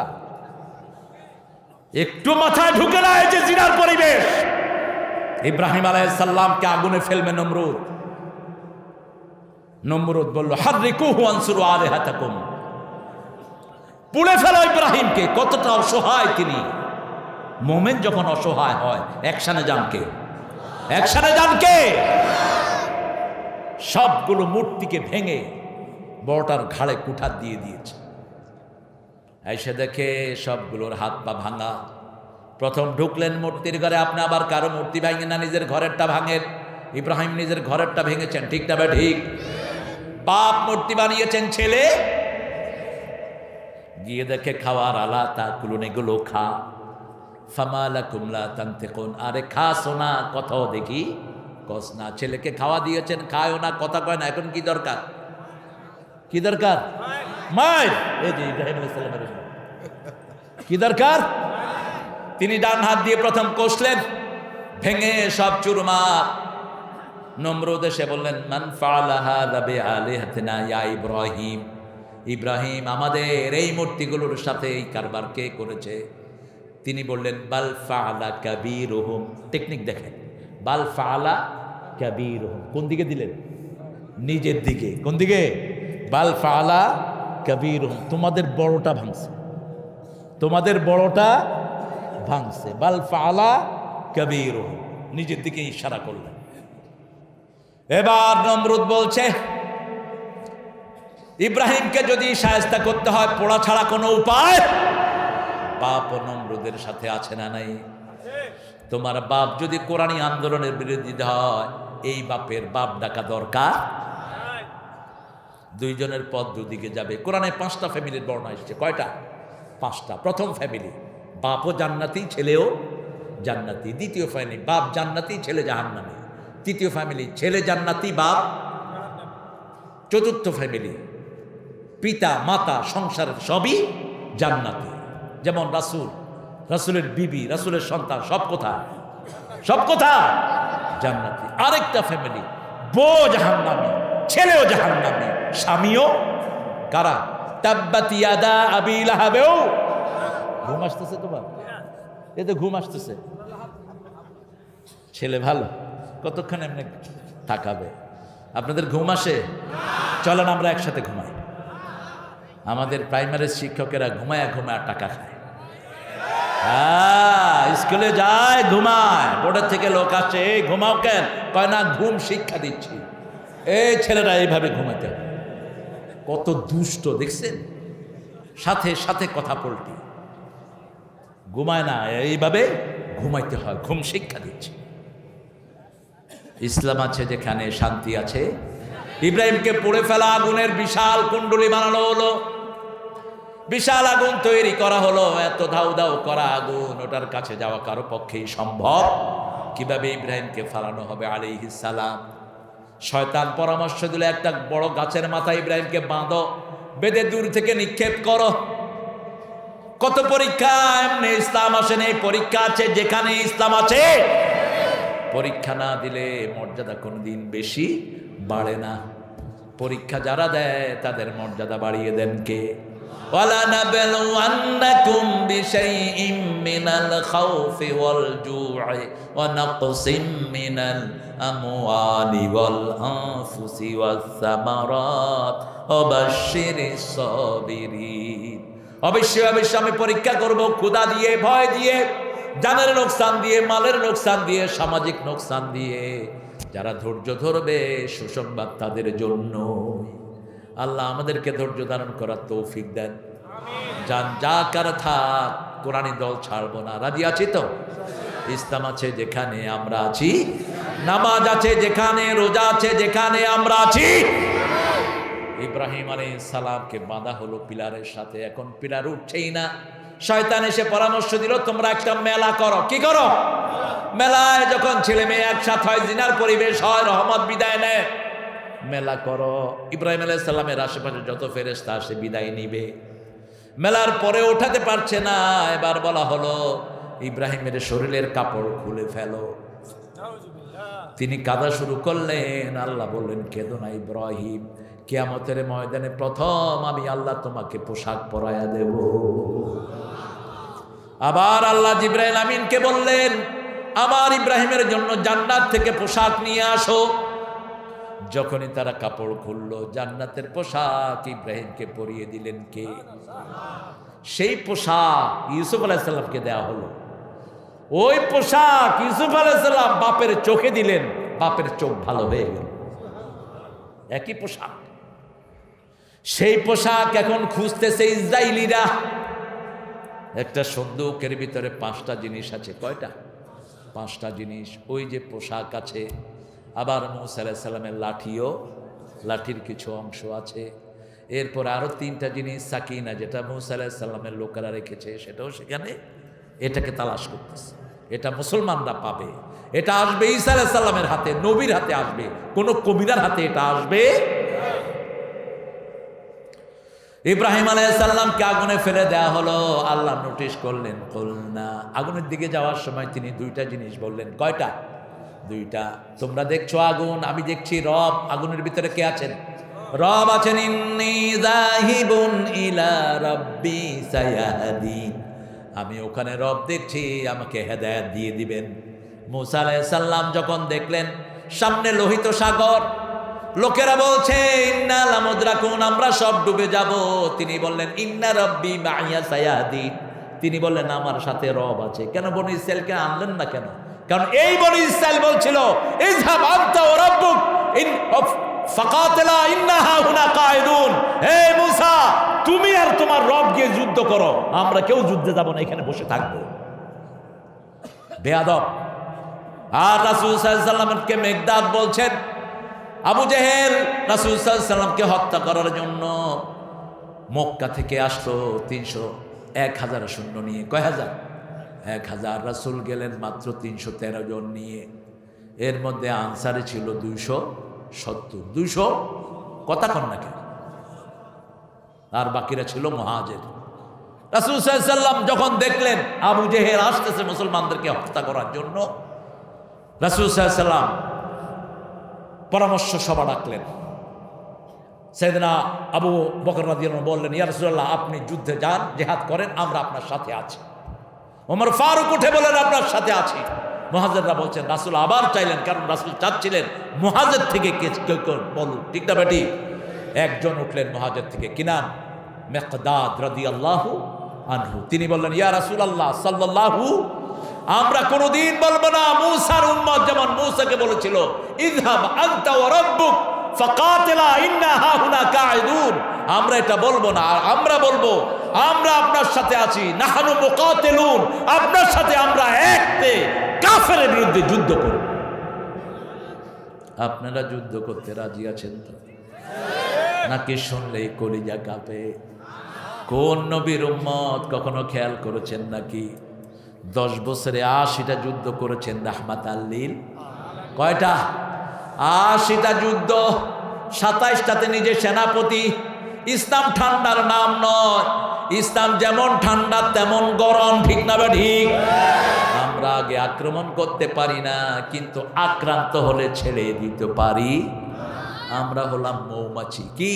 একটু মাথায় ঢুকে না এই যে জিনার পরিবেশ। ইব্রাহিম আলাইহিস সালামকে আগুনে ফেলবে নমরুদ। নমরুদ বলল হাররিকুহু আনসুরু আলিহাতাকুম, পুড়ে ফেলো ইব্রাহিমকে। কতটা অসহায় তিনি। মোমেন যখন অসহায় হয় অ্যাকশনে যান কে? অ্যাকশনে যান কে? সবগুলো মূর্তিকে ভেঙে বড়টার ঘাড়ে কুঠার দিয়ে দিয়েছে। এসে দেখে সবগুলোর হাত পা ভাঙা। প্রথম ঢুকলেন মূর্তির ঘরে, আপনি আবার কারো মূর্তি ভাঙেন না, নিজের ঘরেরটা ভাঙেন। ইব্রাহিম নিজের ঘরেরটা ভেঙেছেন, ঠিক না? ঠিক। বাপ মূর্তি বানিয়েছেন, ছেলে গিয়ে দেখে খাওয়ার আলা, তা কুলুন এগুলো খা। ফামালাকুম লা তানতিকুন, আরে খা সোনা, কথাও দেখি কস না। ছেলেকে খাওয়া দিয়েছেন, খায়ও না, কথা কয় না। এখন কি দরকার? কি দরকার? মায়ের। এই যে ইব্রাহিম আলাইহিস সালামের কি দরকার? তিনি ডান হাত দিয়ে প্রথম কষলেন, ভেঙে সব চুরমার। নমরুদ এসে বললেন মান ফাআলা হাযা বিআলিহাতিনা ইয়া ইব্রাহিম, ইব্রাহিম আমাদের এই মূর্তিগুলোর সাথে এই কারবার কে করেছে? তিনি বললেন বাল ফাআলা কাবীরুহুম। টেকনিক দেখেন, বাল ফাআলা কাবীরুহুম। কোন দিকে দিলেন? নিজের দিকে। কোন দিকে? বাল ফাআলা কাবীরুহুম, তোমাদের বড়টা ভাঙছে, তোমাদের বড়টা ভাঙছে। বাল ফাআলা কাবীরুহুম, নিজের দিকে ইশারা করলেন। এবার নমরুদ বলছে ইব্রাহিমকে যদি শায়েস্তা করতে হয় পোড়া ছাড়া কোনো উপায়? বাপ ও নমরুদের সাথে আছে না নাই? তোমার বাপ যদি কোরআনী আন্দোলনের বিরোধী হয়, এই বাপের বাপ ডাকা দরকার। দুইজনের পথ দুদিকে যাবে। কোরআনে 5টা ফ্যামিলির বর্ণনা এসেছে। কয়টা? 5টা। প্রথম ফ্যামিলি, বাপও জান্নাতি ছেলেও জান্নাতি। দ্বিতীয় ফ্যামিলি, বাপ জান্নাতি ছেলে জাহান্নামী। তৃতীয় ফ্যামিলি, ছেলে জান্নাতি বাপ। চতুর্থ ফ্যামিলি, পিতা মাতা সংসারের সবই জান্নাতি। যেমন রাসূল, রাসূলের বিবি, রাসূলের সন্তান, সব কোথায়? সব কোথায়? জান্নাতি। আরেকটা ফ্যামিলি, বউ জাহান্নামী, ছেলেও জাহান্নামী, স্বামীও। কারা? তাব্বাত ইয়াদা আবি লাহাবেও। ঘুম আসতেছে তোমার? এতে ঘুম আসতেছে? ছেলে ভালো, কতক্ষণ এমনি তাকাবে? আপনাদের ঘুম আসে? চলেন আমরা একসাথে ঘুমাই। আমাদের প্রাইমারির শিক্ষকেরা ঘুমায় ঘুমায় টাকা খায়। স্কুলে যায় ঘুমায়, বোর্ডের থেকে লোক আসে, এই ঘুমাও কেন? কয় না ঘুম শিক্ষা দিচ্ছি। এই ছেলেরা এইভাবে ঘুমাতে হবে। কত দুষ্ট দেখছেন? সাথে সাথে কথা পল্টি। ঘুমায় না, এইভাবে ঘুমাইতে হয়, ঘুম শিক্ষা দিচ্ছে। ইসলাম আছে যেখানে শান্তি আছে। ইব্রাহিমকে পুড়ে ফেলা আগুনের বিশাল কুণ্ডলী বানানো হলো, বিশাল আগুন তৈরি করা হলো। এত ধাউ ধাউ করা আগুন, ওটার কাছে যাওয়া কারো পক্ষেই সম্ভব। কিভাবে ইব্রাহিমকে ফালানো হবে আলাইহিস সালাম? শয়তান পরামর্শ দিল একটা বড় গাছের মাথায় ইব্রাহিমকে বাঁধো, বেঁধে দূর থেকে নিক্ষেপ করো। কত পরীক্ষা, এমনি ইসলাম আসেন। এই পরীক্ষা আছে যেখানে ইসলাম আছে। পরীক্ষা না দিলে মর্যাদা কোনোদিন বেশি বাড়ে না। পরীক্ষা যারা দেয় তাদের মর্যাদা বাড়িয়ে দেন কে? وَلَنَبْلُوَنَّكُمْ بِشَيْءٍ مِّنَ الْخَوْفِ وَالْجُوعِ وَنَقْصٍ مِّنَ الْأَمْوَالِ وَالْأَنفُسِ وَالثَّمَرَاتِ وَبَشِّرِ الصَّابِرِينَ। অবশ্যই অবশ্যই আমি পরীক্ষা করব, ক্ষুধা দিয়ে, ভয় দিয়ে, জানের লোকসান দিয়ে, মালের লোকসান দিয়ে, সামাজিক লোকসান দিয়ে। যারা ধৈর্য ধরবে সুসংবাদ তাদের জন্য। আল্লাহ আমাদেরকে ধৈর্য ধারণ করার তৌফিক দেন। যান যা কার থাক, কোরআনী দল ছাড়বো না। রাজি আছি তো? ইসলাম আছে যেখানে আমরা আছি, নামাজ আছে যেখানে, রোজা আছে যেখানে আমরা আছি। ইব্রাহিম আলাইহিস সালামকে বাঁধা হলো পিলারের সাথে, এখন পিলার উঠছেই না। শয়তান এসে পরামর্শ দিল তোমরা একটা মেলা করো। কি করো? মেলায় যখন ছেলে মেয়ে একসাথে হয়, জিনার পরিবেশ হয়, রহমত বিদায় নেয়, মেলা করো। ইব্রাহিম আলাইহিস সালামের আশেপাশে যত ফেরেশতা আসে বিদায় নিবে। মেলার পরে ওঠাতে পারছে না, এবার বলা হলো ইব্রাহিমের শরীরের কাপড় খুলে ফেলো। তিনি কাঁদা শুরু করলেন। আল্লাহ বললেন কেঁদো না ইব্রাহিম, কিয়ামতের ময়দানে প্রথম আমি আল্লাহ তোমাকে পোশাক পরাইয়া দেব। আবার আল্লাহ জিবরাইল আমিনকে বললেন আমার ইব্রাহিমের জন্য জান্নাত থেকে পোশাক নিয়ে আসো। যখনই তারা কাপড় খুললো, জান্নাতের পোশাক ইব্রাহিমকে পরিয়ে দিলেন কে? সেই পোশাক ইউসুফ আলাইহিস সালামকে দেওয়া হলো। ওই পোশাক ইউসুফ আলাইহিস সালাম বাপের চোখে দিলেন, বাপের চোখ ভালো হয়ে গেল। একই পোশাক। সেই পোশাক এখন খুঁজতেছে ইসরাইলীরা। একটা সন্দুকের ভিতরে 5টা জিনিস আছে। কয়টা? 5টা জিনিস। ওই যে পোশাক আছে, আবার মূসা আলাইহিস সালামের লাঠিও, লাঠির কিছু অংশ আছে। এরপর আরো 3টা জিনিস, সাকিনা যেটা মূসা আলাইহিস সালামের লোকেরা রেখেছে সেটাও সেখানে। এটাকে তালাশ করতেছে। এটা মুসলমানরা পাবে, এটা আসবে ঈসা আলাইহিস সালামের হাতে, নবীর হাতে আসবে, কোন কবিরার হাতে এটা আসবে। ইব্রাহিম আলাইহিস সালামকে আগুনে ফেলে দেওয়া হলো। আল্লাহ নোটিশ করলেন, কুলনা। আগুনের দিকে যাওয়ার সময় তিনি 2টা জিনিস বললেন। কয়টা? 2টা। তোমরা দেখছো আগুন, আমি দেখছি রব। আগুনের ভিতরে কে আছেন? রব আছেন। ইন্নী যাহিবুন ইলা রাব্বি সায়াহদিন, আমি ওখানে রব দেখছি, আমাকে হেদায়েত দিয়ে দিবেন। মূসা আলাইহিস সালাম যখন দেখলেন সামনে লোহিত সাগর, লোকেরা বলছে ইন্না লামুদরাকুন, আমরা সব ডুবে যাব। তিনি বললেন ইন্না রাব্বি মাইয়া সায়াহদিন, তিনি বললেন আমার সাথে রব আছে। কেন বনি ইসরাইলকে আনলেন না কেন? কারণ এই বনি ইসরাইল বলছিল ইযহাব আনতা ওয়া রাব্বুক ফাকাতিলা ইন্না হাহুনা কায়িদুন, হে মূসা তুমি আর তোমার রব গিয়ে যুদ্ধ করো, আমরা কেউ যুদ্ধে যাব না, এখানে বসে থাকবো। বেয়াদব। আর রাসূল সাল্লাল্লাহু আলাইহি ওয়াসাল্লামকে মেকদাদ বলছেন আবু জেহেল রাসূল সাল্লাল্লাহু আলাইহি ওয়াসাল্লামকে হত্যা করার জন্য মক্কা থেকে আসলো 1000 সৈন্য নিয়ে। কয় হাজার? 1000। রাসূল গেলেন মাত্র 313 জন নিয়ে। এর মধ্যে আনসারে ছিল 270। 200 কথা কন না কেন? আর বাকিরা ছিল মুহাজির। রাসূল সাল্লাল্লাহু আলাইহি ওয়াসাল্লাম যখন দেখলেন আবু জেহেল আসতেছে মুসলমানদেরকে হত্যা করার জন্য, রাসূল সাল্লাল্লাহু আলাইহি ওয়াসাল্লাম পরামর্শ সভা ডাকলেন। সাইয়েদনা আবু বকর রাদিয়াল্লাহু আনহু বললেন ইয়া রাসূলুল্লাহ আপনি যুদ্ধে যান, জিহাদ করেন, আমরা আপনার সাথে আছি। ওমর ফারুক উঠে বলেন আপনার সাথে আছি। মুহাজিররা বলছেন, রাসূল আবার চাইলেন, কারণ রাসূল চাচ্ছিলেন মুহাজির থেকে কেউ বলুন, ঠিক না বেটি? একজন উঠলেন মুহাজির থেকে, কি নাম? মিকদাদ রাদিয়াল্লাহু আনহু। তিনি বললেন ইয়া রাসূলুল্লাহ সাল্লাল্লাহু, আমরা কোনোদিন বলবো না মূসার উম্মত যেমন মূসাকে বলেছিল ইযহাব আনতা ওয়া রাব্বুক ফাকাতিলা ইন্না হাহুনা কাঈদুন, আমরা এটা বলবো না। আর আমরা বলবো আমরা আপনার সাথে আছি, নাহনু মুকাতিলুন, আপনার সাথে আমরা একতে কাফেরের বিরুদ্ধে যুদ্ধ করব। আপনারা যুদ্ধ করতে রাজি আছেন তো? নাকি শুনলেই কলিজা কাঁপে? কোন নবীর উম্মত কখনো খেয়াল করেছেন নাকি 10 বছরে 80টা যুদ্ধ করেছেন রাহমাতাল লিল? কয়টা? 80টা যুদ্ধ, 27টাতে নিজে সেনাপতি। ইসলাম ঠান্ডার নাম নয়, ইসলাম যেমন ঠান্ডা তেমন গরম, ঠিক না বা ঠিক? আমরা আগে আক্রমণ করতে পারি না, কিন্তু আক্রান্ত হলে ছেড়ে দিতে পারি। আমরা হলাম মৌমাছি। কি?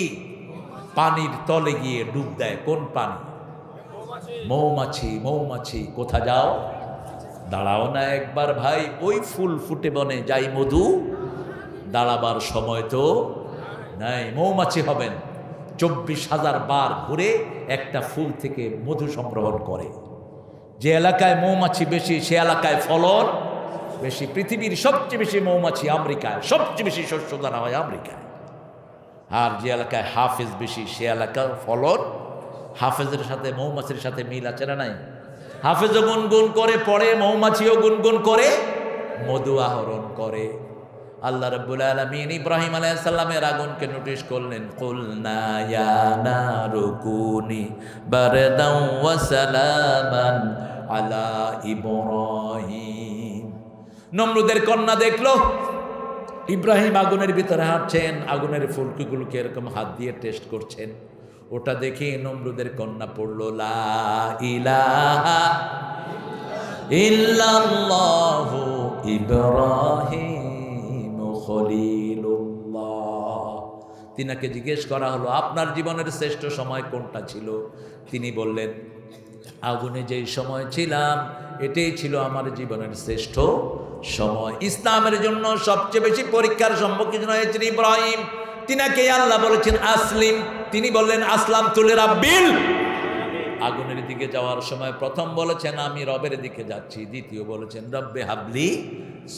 পানির তলে গিয়ে ডুব দেয়। কোন পানি? মৌমাছি। মৌমাছি কোথা যাও? দাঁড়াও না একবার ভাই, ওই ফুল ফুটে বনে যাই মধু, দাঁড়াবার সময় তো নাই। মৌমাছি হবেন 24,000 বার ঘুরে একটা ফুল থেকে মধু সংগ্রহণ করে। যে এলাকায় মৌমাছি বেশি সে এলাকায় ফলন বেশি। পৃথিবীর সবচেয়ে বেশি মৌমাছি আমেরিকায়, সবচেয়ে বেশি শস্য দানা হয় আমেরিকায়। আর যে এলাকায় হাফেজ বেশি সে এলাকার ফলন। হাফেজের সাথে মৌমাছির সাথে মিল আছে না নাই? হাফেজও গুনগুন করে পড়ে, মৌমাছিও গুনগুন করে মধু আহরণ করে। আল্লাহ রাব্বুল আলামিন ইব্রাহিম আলাইহিস সালামের আগুনকে নোটিশ করলেন, কুলনা ইয়া নারু কুনি বারদাও ওয়া সালামান আলা ইব্রাহিম। নমরুদের কন্যা দেখলো ইব্রাহিম আগুনের ভিতরে হাঁটছেন, আগুনের ফুলকিগুলোকে এরকম হাত দিয়ে টেস্ট করছেন। ওটা দেখে নমরুদের কন্যা পড়ল, লা ইলাহা ইল্লাল্লাহু ইব্রাহিম খলিলুল্লাহ। তিনাকে জিজ্ঞেস করা হলো, আপনার জীবনের শ্রেষ্ঠ সময় কোনটা ছিল? তিনি বললেন, আগুনে যেই সময় ছিলাম এটাই ছিল আমার জীবনের শ্রেষ্ঠ সময়। ইসলামের জন্য সবচেয়ে বেশি পরীক্ষার সম্মুখীন হয়েছেন ইব্রাহিম। তিনাকে আল্লাহ বলেছেন আসলিম, তিনি বললেন আসলাম তুলে রাব্বিল। আগুনের দিকে যাওয়ার সময় প্রথম বলেছেন আমি রবের দিকে যাচ্ছি, দ্বিতীয় বলেছেন রব্বে হাবলি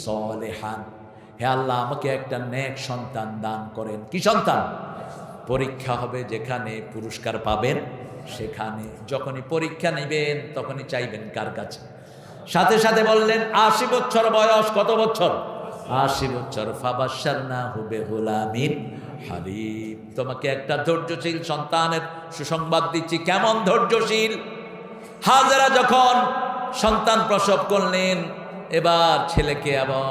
সলেহান, হে আল্লাহ আমাকে একটা নেক সন্তান দান করেন। কি সন্তান? পরীক্ষা হবে যেখানে পুরস্কার পাবেন সেখানে। যখনই পরীক্ষা নেবেন তখনই চাইবেন কার কাছে? সাথে সাথে বললেন 80 বছর বয়স। কত বছর? 80 বছর। ফাবাশশারনাহু বিগুলামিন হালিম, তোমাকে একটা ধৈর্যশীল সন্তানের সুসংবাদ দিচ্ছি। কেমন ধৈর্যশীল? হাজেরা যখন সন্তান প্রসব করলেন, এবার ছেলেকে এবং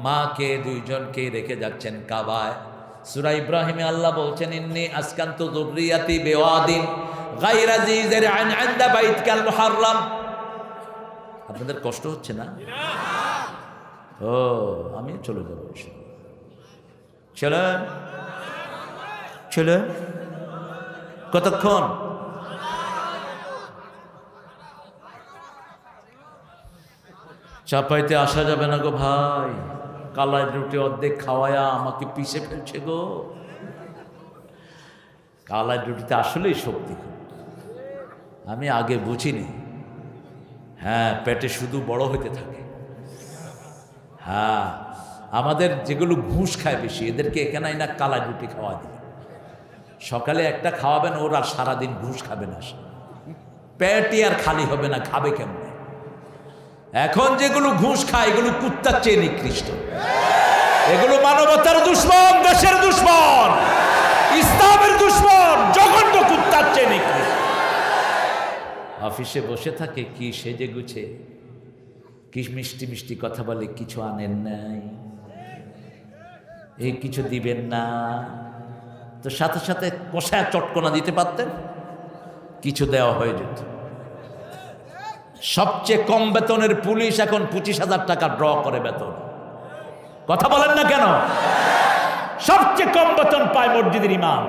মাকে দুইজনকে রেখে যাচ্ছেন কাবায়। সূরা ইব্রাহিমে আল্লাহ বলছেন, ইন্নী আসকানতু যুররিয়াতি বিওয়াদিন গায়রা যী যারইন ইনদা বাইতিকাল মুহাররম। আপনাদের কষ্ট হচ্ছে না? ও আমি চলে যাব। চলেন চলেন। কতক্ষণ? চাপাইতে আসা যাবে না গো ভাই, কালাই রুটি অর্ধেক খাওয়ায়া আমাকে পিষে ফেলছে গো। কালাই রুটিতে আসলেই শক্তি খুব, আমি আগে বুঝিনি। হ্যাঁ, পেটে শুধু বড় হইতে থাকে। হ্যাঁ, আমাদের যেগুলো ঘুষ খায় বেশি, এদেরকে এখানে না কালাই রুটি খাওয়া দিবে। সকালে একটা খাওয়াবেন, ওর আর সারাদিন ঘুষ খাবে না, পেটই আর খালি হবে না, খাবে কেমনে? এখন যেগুলো ঘুষ খায় এগুলো কুত্তার চেয়ে নিকৃষ্ট। এগুলো মানবতার দুশ্মন, দেশের দুশ্মন, ইসলামের দুশ্মন, জঘন্য কুত্তার চেয়ে নিকৃষ্ট। অফিসে বসে থাকে কি সেজে গুছে, কি মিষ্টি মিষ্টি কথা বলে, কিছু আনেন নাই, এই কিছু দিবেন না, তো সাথে সাথে কষায় চটকনা দিতে পারতেন, কিছু দেওয়া হয়ে যেত। সবচেয়ে কম বেতনের পুলিশ এখন 25,000 টাকা ড্র করে বেতন। কথা বলেন না কেন? সবচেয়ে কম বেতন পায় মসজিদের ইমাম,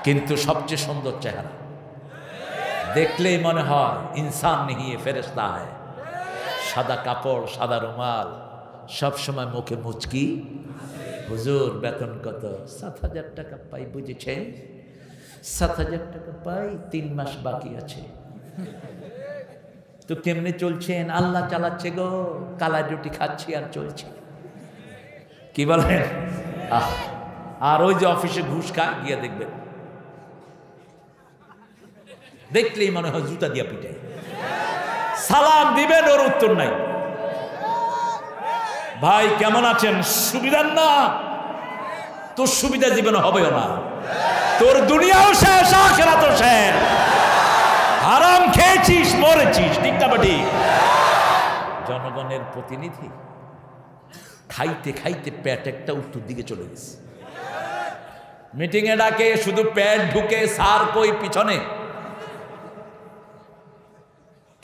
কিন্তু সবচেয়ে সুন্দর চেহারা, দেখলেই মনে হয় ইনসান নেই ফেরেশতা হয়। সাদা কাপড়, সাদা রুমাল, সবসময় মুখে মুচকি। হুজুর বেতন কত? 7,000 টাকা পাই। বুঝেছেন? 7,000 টাকা পাই, 3 মাস বাকি আছে। তো কেমনে চলছেন? আল্লাহ চালাচ্ছে গো, কালাই রুটি খাচ্ছি আর চলছে। কি বলেন? আর ওই যে অফিসে ঘুষ খায়, গিয়ে দেখবেন, দেখলেই মনে হয় জুতা দিয়া পিটাই। সালাম দিবেন, ওর উত্তর নাই। ভাই কেমন আছেন? সুবিধার না, তোর সুবিধা জীবনে হবেও না, তোর দুনিয়াও শেষ, আখিরাতও শেষ। হারাম খেয়েছিস, মরেছিস। ঠিক না বাটি? জনগণের প্রতিনিধি খাইতে খাইতে পেট একটা উত্তর দিকে চলে গেছে। মিটিং এ ডাকে, শুধু পেট ঢুকে, সার কই পিছনে।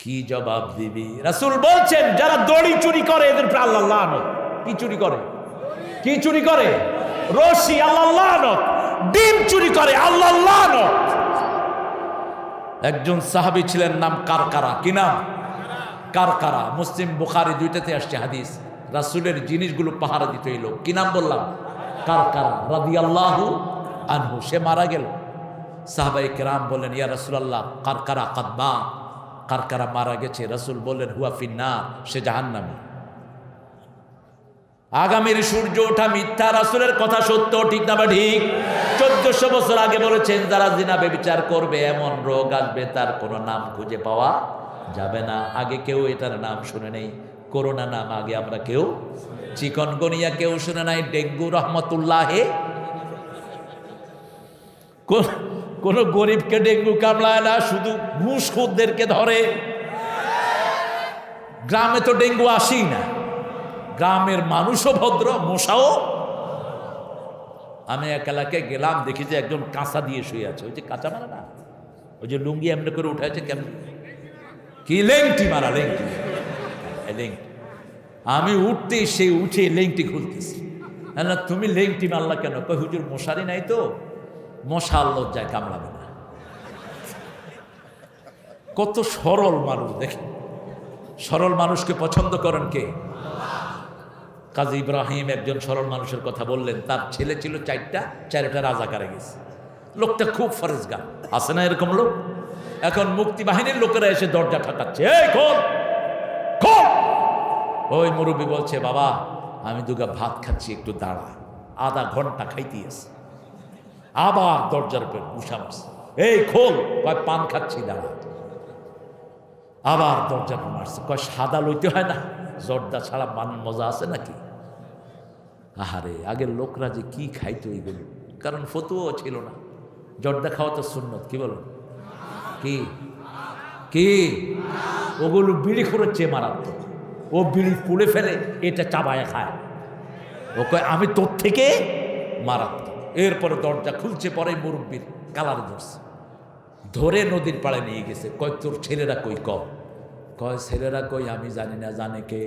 কি জবাব দিবি? রাসূল বলছেন যারা দড়ি চুরি করে এদের উপর আল্লাহ লানত। কি চুরি করে? কি চুরি করে? রশি, আল্লাহ লানত। ডিম চুরি করে, আল্লাহ লানত। একজন সাহাবী ছিলেন, নাম কারকারা। কি নাম? কারকারা। মুসলিম বুখারী দুইটাতে আসছে হাদিস। রাসূলের জিনিসগুলো পাহারা দিত এই লোক। কি নাম বললাম? কারকারা রাদিয়াল্লাহু আনহু। সে মারা গেল। সাহাবায়ে কেরাম বললেন, ইয়া রাসূলুল্লাহ, কারকারা কাদমা, কারকারা মারা গেছে। রাসূল বললেন, হুয়া ফিন্নার, সে জাহান্নামী। আগামীর সূর্য ওঠা মিথ্যা, রাসূলের কথা সত্য, ঠিক না বা ঠিক? 1400 বছর আগে বলেছেন যারা জিনা ব্যভিচার করবে এমন রোগ আসবে তার কোনো নাম খুঁজে পাওয়া যাবে না। আগে কেউ এটার নাম শুনে নেই। করোনা নাম আগে আমরা কেউ, চিকনগুনিয়া কেউ শুনে নাই, ডেঙ্গু রহমতুল্লাহে। কোন গরিবকে ডেঙ্গু কামড়ায় না, শুধু ঘুষখোরদেরকে ধরে। গ্রামে তো ডেঙ্গু আসেই না, গ্রামের মানুষও ভদ্র, মশাও। আমি এক এলাকায় গেলাম, দেখি যে একজন কাঁচা দিয়ে শুয়ে আছে। ওই যে কাঁচা মারা না, ওই যে লুঙ্গি এমনি করে উঠেছে কেমন, কি লেংটি মারা, লেংটি। আমি উঠতেই সে উঠে লেংটি খুলতেছি। না তুমি লেংটি মারলা কেন? কই হুজুর মশারি নাই তো, মশা লজ্জায় কামড়াবে না। কত সরল মানুষ দেখেন, সরল মানুষকে পছন্দ করেন কে? কাজী ইব্রাহিম একজন সরল মানুষের কথা বললেন। তার ছেলে ছিল 4টা রাজাকারে গেছে। লোকটা খুব ফরেজগার, আছে না এরকম লোক? এখন মুক্তি বাহিনীর লোকেরা এসে দরজা ঠাকাচ্ছে, এই খোল খোল। ওই মুরব্বী বলছে, বাবা আমি দুগা ভাত খাচ্ছি, একটু দাঁড়া। আধা ঘন্টা খাইতেছে, আবার দরজার উপর উষা মারছে, এই খোল। কয় পান খাচ্ছি, দাঁড়া। আবার দরজার উপর মারছে, কয় সাদা লইতে হয় না, জর্দা ছাড়া পান মজা আছে নাকি? আহারে, আগের লোকরা যে কি খাইতো এইগুলো, কারণ ফতুয়াও ছিল না। জর্দা খাওয়া তো সুন্নত, কি বলো? কি কি ওগুলো বিড়ি খোরের চেয়ে মারাত্মক। ও বিড়ি পুড়ে ফেলে, এটা চাবায় খায়। ও কয় আমি তোর থেকে মারাত্মক। এরপরে দরজা খুলছে, পরে মুরব্বীর কালার ধরছে, ধরে নদীর পাড়ে নিয়ে গেছে। কয় তোর ছেলেরা কই? কয় ছেলেরা কই আমি জানি না, জানে কে?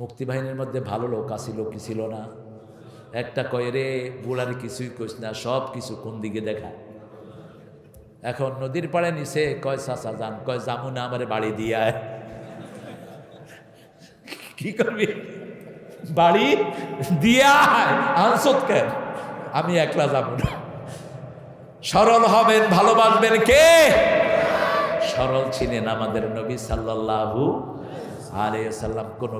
মুক্তিবাহিনীর মধ্যে ভালো লোক আসিল কি ছিল না? একটা কয় রে বুড়ার কিছুই কইস না, সব কিছু কোন দিকে দেখায়। এখন নদীর পাড়ে নিছে, কয় চাচা যান, কয় যামু না, আমারে বাড়ি দিয়ে আয়। কি করবি? বাড়ি দিয়ে আয়, আনসত কেন? আমি একলা যাবো না। সরল হবেন, ভালোবাসবেন কে? সরল ছিলেন আমাদের নবী সাল্লাল্লাহু আলাইহি সাল্লাম। কোনো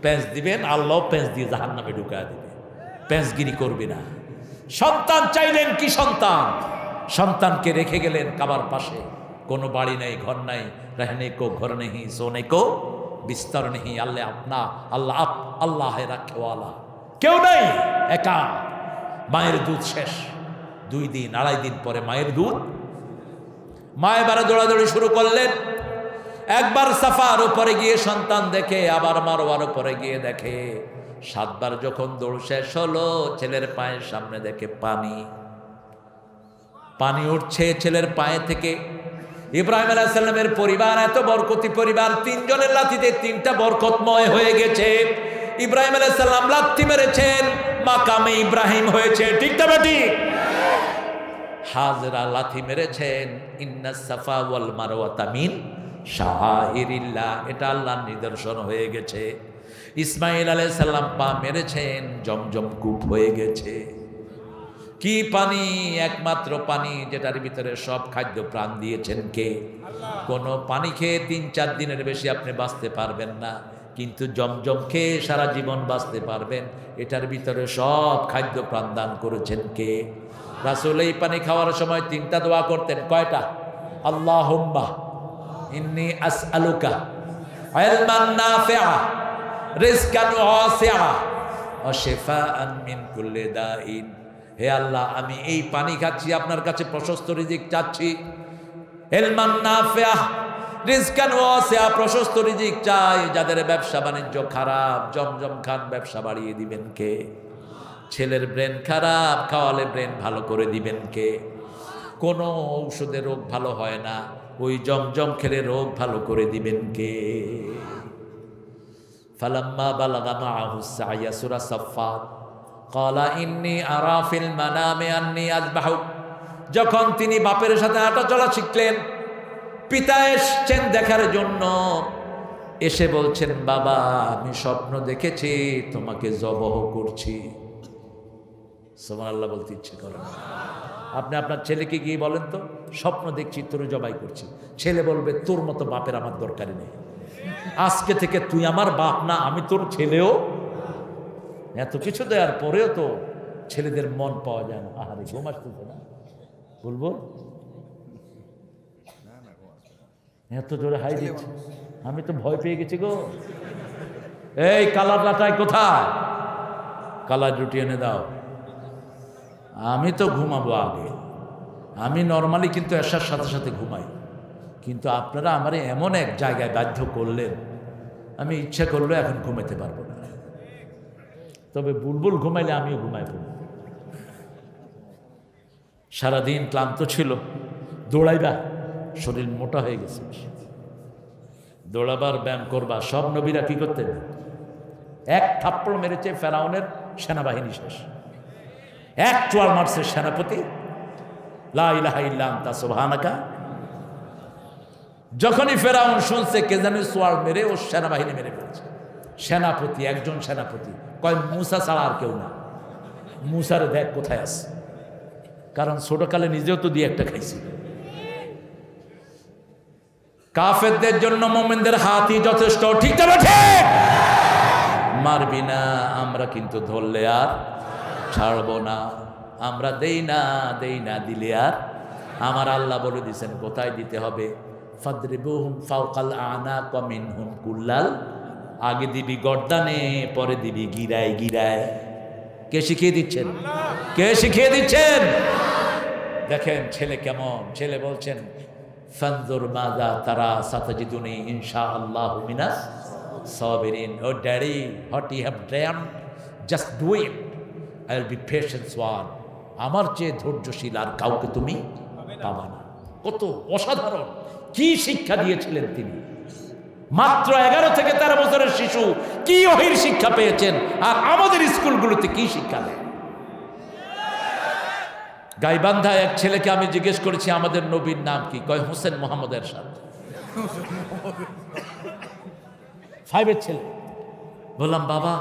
প্যাঁচ দিবেন, আল্লাহ প্যাঁচ দিয়ে জাহান্নামে ঢুকায় দিবে। প্যাঁচগিরি করবি না। সন্তান চাইলেন, কি সন্তান? সন্তানকে রেখে গেলেন কাবার পাশে। কোনো বাড়ি নেই, ঘর নাই, রহনে কো ঘর নেই, সোনে কো বিস্তর নেই। আল্লাহ রাখেওয়ালা কেউ নাই, একা। মায়ের দুধ শেষ, 2 দিন 2.5 দিন পরে মায়ের দুধ। মা এবারে দৌড়াদৌড়ি শুরু করলেন। একবার সাফার উপরে গিয়ে সন্তান দেখে, আবার মারোয়ার উপরে গিয়ে দেখে। 7 বার যখন দৌড় শেষ হলো, ছেলের পায়ের সামনে দেখে পানি উঠছে ছেলের পায়ে থেকে। ইব্রাহিম আলাইহিস সালামের পরিবার এত বরকতি পরিবার, 3 জনের লাথিতে 3টা বরকতময় হয়ে গেছে। ইব্রাহিম আলাইহিস সালাম লাথি মেরেছেন, মাকামে ইব্রাহিম হয়েছে, ঠিক না বেটি? হাজরা লাথি মেরেছেন, ইন্নাস সাফা ওয়াল মারওয়াতা মিন শাআইরিল্লাহ, এটা আল্লাহর নিদর্শন হয়ে গেছে। ইসমাইল আলাইহিস সালাম পা মেরেছেন, জমজম কূপ হয়ে গেছে। কি পানি? একমাত্র পানি যেটার ভিতরে সব খাদ্য প্রাণ দিয়েছেন কে? কোনো পানি খেয়ে 3-4 দিনের বেশি আপনি বাঁচতে পারবেন না, কিন্তু জমজম খেয়ে সারা জীবন বাঁচতে পারবেন। এটার ভিতরে সব খাদ্য প্রাণ দান করেছেন কে? রাসূল এই পানি খাওয়ার সময় 3টা দোয়া করতেন। কয়টা? আল্লাহুম্মা ইন্নী আসআলুকা ইলমান নাফিআ, রিজকান ওয়াসিআ, ওয়া শিফাআন মিন কুল্লি দাইন। হে আল্লাহ, আমি এই পানি খাচ্ছি, আপনার কাছে প্রশস্ত রিজিক চাচ্ছি। ইলমান নাফিআ, রিজকান ওয়াসিআ, প্রশস্ত রিজিক চাই। যাদের ব্যবসা বাণিজ্য খারাপ, জমজম খান, ব্যবসা বাড়িয়ে দিবেন কে? ছেলের ব্রেন খারাপ, খাওয়ালে ব্রেন ভালো করে দিবেন কে? কোনো ঔষধে রোগ ভালো হয় না, ওই জমজম খেলে রোগ ভালো করে দিবেন কে? ফালাম্মা বালাগা মাআহু সাইয়া, সূরা সাফফাত। ক্বালা ইন্নী আরা ফিল মানামি আন্নী আযবাহুক, যখন তিনি বাপের সাথে হাঁটা চলা শিখলেন, পিতা এসছেন দেখার জন্য, এসে বলছেন, বাবা আমি স্বপ্ন দেখেছি তোমাকে জবহ করছি। সুবহানাল্লাহ বলতে ইচ্ছে করে। আপনি আপনার ছেলেকে গিয়ে বলেন তো, স্বপ্ন দেখছি তোর জবাই করছি। ছেলে বলবে, তোর মতো বাপের আমার দরকারই নেই। আজকে থেকে তুই আমার বাপ না, আমি তোর ছেলেও। এত কিছু দেওয়ার পরেও তো ছেলেদের মন পাওয়া যায় না। আহারে ঘুম আসতেছে না, বলবো এত জোরে হাই দিচ্ছে, আমি তো ভয় পেয়ে গেছি গো। এই কালার লাটাই কোথায়? কালার রুটি এনে দাও। আমি তো ঘুমাবো আগে, আমি নর্মালি কিন্তু এসার সাথে সাথে ঘুমাই, কিন্তু আপনারা আমার এমন এক জায়গায় বাধ্য করলেন, আমি ইচ্ছা করলে এখন ঘুমাতে পারবো না। তবে বুলবুল ঘুমাইলে আমিও ঘুমাই পড়ব। সারাদিন ক্লান্ত ছিল, দৌড়াইবা, শরীর মোটা হয়ে গেছে, দৌড়াবার ব্যায়াম করবা। সব নবীরা কি করতেন? এক থাপ্পড় মেরেছে ফেরাউনের সেনাবাহিনী শেষ, এক চোয়াল মারছে সেনাপতি, লা ইলাহা ইল্লা আনতা সুবহানাকা। যখনই ফেরাউন শুনছে কে জানি সোয়াল মেরে, ও সেনাবাহিনী মেরে ফেলছে। সেনাপতি, একজন সেনাপতি কয় মুসা ছাড়া আর কেউ না। মুসার দেখ কোথায় আছে, কারণ ছোটকালে নিজেও তো দিয়ে একটা খাইছি। কাফেরদের জন্য মোমেনদের হাতই যথেষ্ট, ঠিক না ঠিক? মারবি না, আমরা কিন্তু ধরলে আর ছাড়বো না। আমরা দেই না দিলে আর। আমার আল্লাহ বলে দিয়েছেন কোথায় দিতে হবে, ফাদরিবুহুম ফাওকাল আনাক মিনহুম কুল্লাল। আগে দিবি গর্দানে, পরে দিবি গিরায় গিরায়। কে শিখিয়ে দিচ্ছেন? কে শিখিয়ে দিচ্ছেন? দেখেন ছেলে কেমন, ছেলে বলছেন ফানজুর মাযা তারা সাতাজিদুনি ইনশাআল্লাহু মিনাস সাবিরিন। ও daddy, what you have done, just do it, I will be patience one. আমার চেয়ে ধৈর্যশীল আর কাউকে তুমি পাবা না। কত অসাধারণ, কি শিক্ষা দিয়েছিলেন তিনি! মাত্র 11 থেকে 13 বছরের শিশু কি ওহীর শিক্ষা পেয়েছেন, আর আমাদের স্কুলগুলোতে কি শিক্ষা দেয়? গাইবান্ধা এক ছেলেকে আমি জিজ্ঞেস করেছি আমাদের নবীর নাম কি, কয় হোসেন মোহাম্মদ এরশাদ। 5-এর ছেলে। বললাম বাবা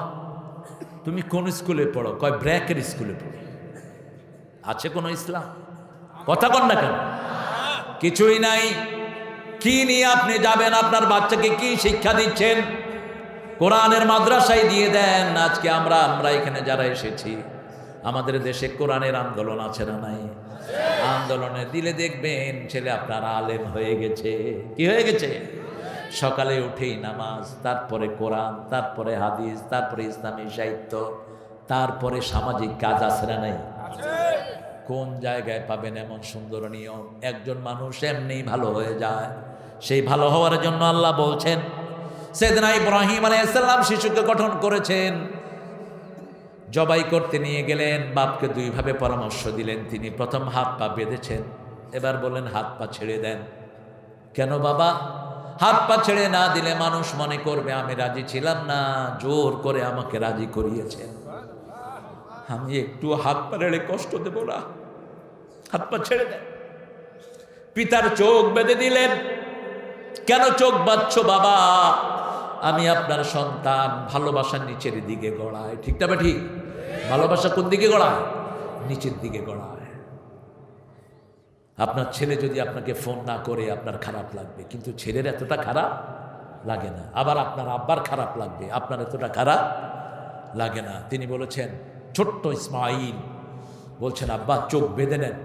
তুমি কোন স্কুলে পড়ো? কয় ব্র্যাকের স্কুলে পড়ো। আছে কোনো ইসলাম? কথা কন না কেন? কিছুই নাই। কি নিয়ে আপনি যাবেন? আপনার বাচ্চাকে কি শিক্ষা দিচ্ছেন? কোরআনের মাদ্রাসায় দিয়ে দেন। আজকে আমরা এখানে যারা এসেছি, আমাদের দেশে কোরআনের আন্দোলন আছে না নাই? আন্দোলনে দিলে দেখবেন ছেলে আপনার আলেম হয়ে গেছে। কি হয়ে গেছে? সকালে উঠেই নামাজ, তারপরে কোরআন, তারপরে হাদিস, তারপরে ইসলামী সাহিত্য, তারপরে সামাজিক কাজ আছে না নাই? কোন জায়গায় পাবেন এমন সুন্দর নিয়ম? একজন মানুষ এমনি ভালো হয়ে যায়। সেই ভালো হওয়ার জন্য আল্লাহ বলছেন, সাইয়েদনা ইব্রাহিম আলাইহিস সালাম শিশুকে গঠন করেছেন, জবাই করতে নিয়ে গেলেন, বাপকে দুইভাবে পরামর্শ দিলেন। তিনি প্রথম হাত পা বেঁধেছেন, এবার বলেন হাত পা ছেড়ে দেন। কেন বাবা? হাত পা ছেড়ে না দিলে মানুষ মনে করবে আমি রাজি ছিলাম না, জোর করে আমাকে রাজি করিয়েছেন, আমি একটু হাত পা রেড়ে কষ্ট দেব না, হাত পা ছেড়ে দেন। পিতার চোখ বেঁধে দিলেন। কেন চোখ বাঁধছো বাবা? আমি আপনার সন্তান, ভালোবাসার নিচের দিকে গড়ায়। ঠিক না বা ঠিক? ভালোবাসা কোন দিকে গড়ায়? নিচের দিকে গড়ায়। আপনার ছেলে যদি আপনাকে ফোন না করে আপনার খারাপ লাগবে, কিন্তু ছেলের এতটা খারাপ লাগে না। আবার আপনার আব্বার খারাপ লাগবে, আপনার এতটা খারাপ লাগে না। তিনি বলেছেন, ছোট্ট ইসমাইল বলছেন আব্বা চোখ বেঁধে নেন।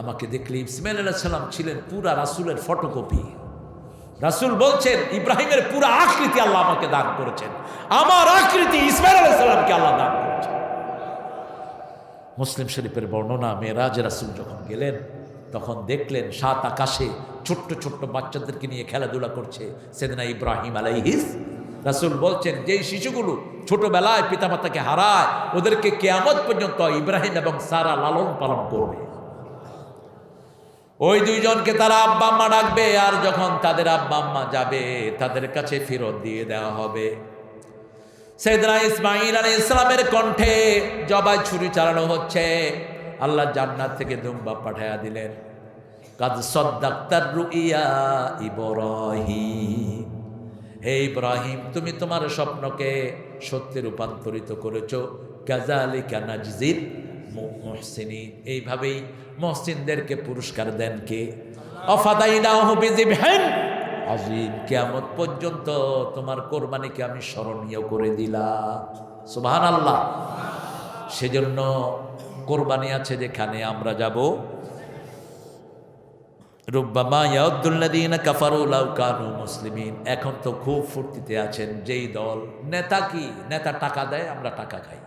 আমাকে দেখলে ইসমাইল আলাইহিস সালাম ছিলেন পুরা রাসূলের ফটোকপি। রাসূল বলছেন ইব্রাহিমের পুরা আকৃতি আল্লাহ আমাকে দান করেছেন, আমার আকৃতি ইসমাইল আলাইহিস সালামকে আল্লাহ দান করেছেন। মুসলিম শরীফের বর্ণনা, মেরাজে রাসূল যখন গেলেন তখন দেখলেন 7 আকাশে ছোট্ট ছোট্ট বাচ্চাদেরকে নিয়ে খেলাধুলা করছে সাইয়েদনা ইব্রাহিম আলাইহিস। রাসূল বলছেন যেই শিশুগুলো ছোটবেলায় পিতামাতাকে হারায়, ওদেরকে কিয়ামত পর্যন্ত ইব্রাহিম এবং সারা লালন পালন করবে। ওই দুইজনকে তারা আব্বা আম্মা ডাকবে, আর যখন তাদের আব্বা আম্মা যাবে তাদের কাছে ফেরত দিয়ে দেওয়া হবে। সাইয়েদনা ইসমাঈল আলাইহিস সালামের কণ্ঠে জবাই ছুরি চালানো হচ্ছে। আল্লাহ জান্নাত থেকে দুম্বা পাঠায়া দিলেন, কাদ সাদ্দাকতার রুইয়া ইব্রাহিম। হে ইব্রাহিম, তুমি তোমার স্বপ্নকে সত্যে রূপান্তরিত করেছো। কাযালিকা নাজজিল মুহসিনিন, এইভাবেই মুহসিনদেরকে পুরস্কার দেন কে? আফাদাইনাহু বিযিবহিন আযীম। কিয়ামত পর্যন্ত তোমার কোরবানিকে আমি স্মরণীয় করে দিলাম। সুবহানাল্লাহ। সেজন্য কোরবানি আছে যেখানে আমরা যাব। রুব্বামা ইয়াউদ্দুল্লাযীনা কাফারু লাউ কানু মুসলিমিন। এখন তো খুব ফুর্তিতে আছেন যেই দল, নেতা কি, নেতা টাকা দেয়, আমরা টাকা খাই,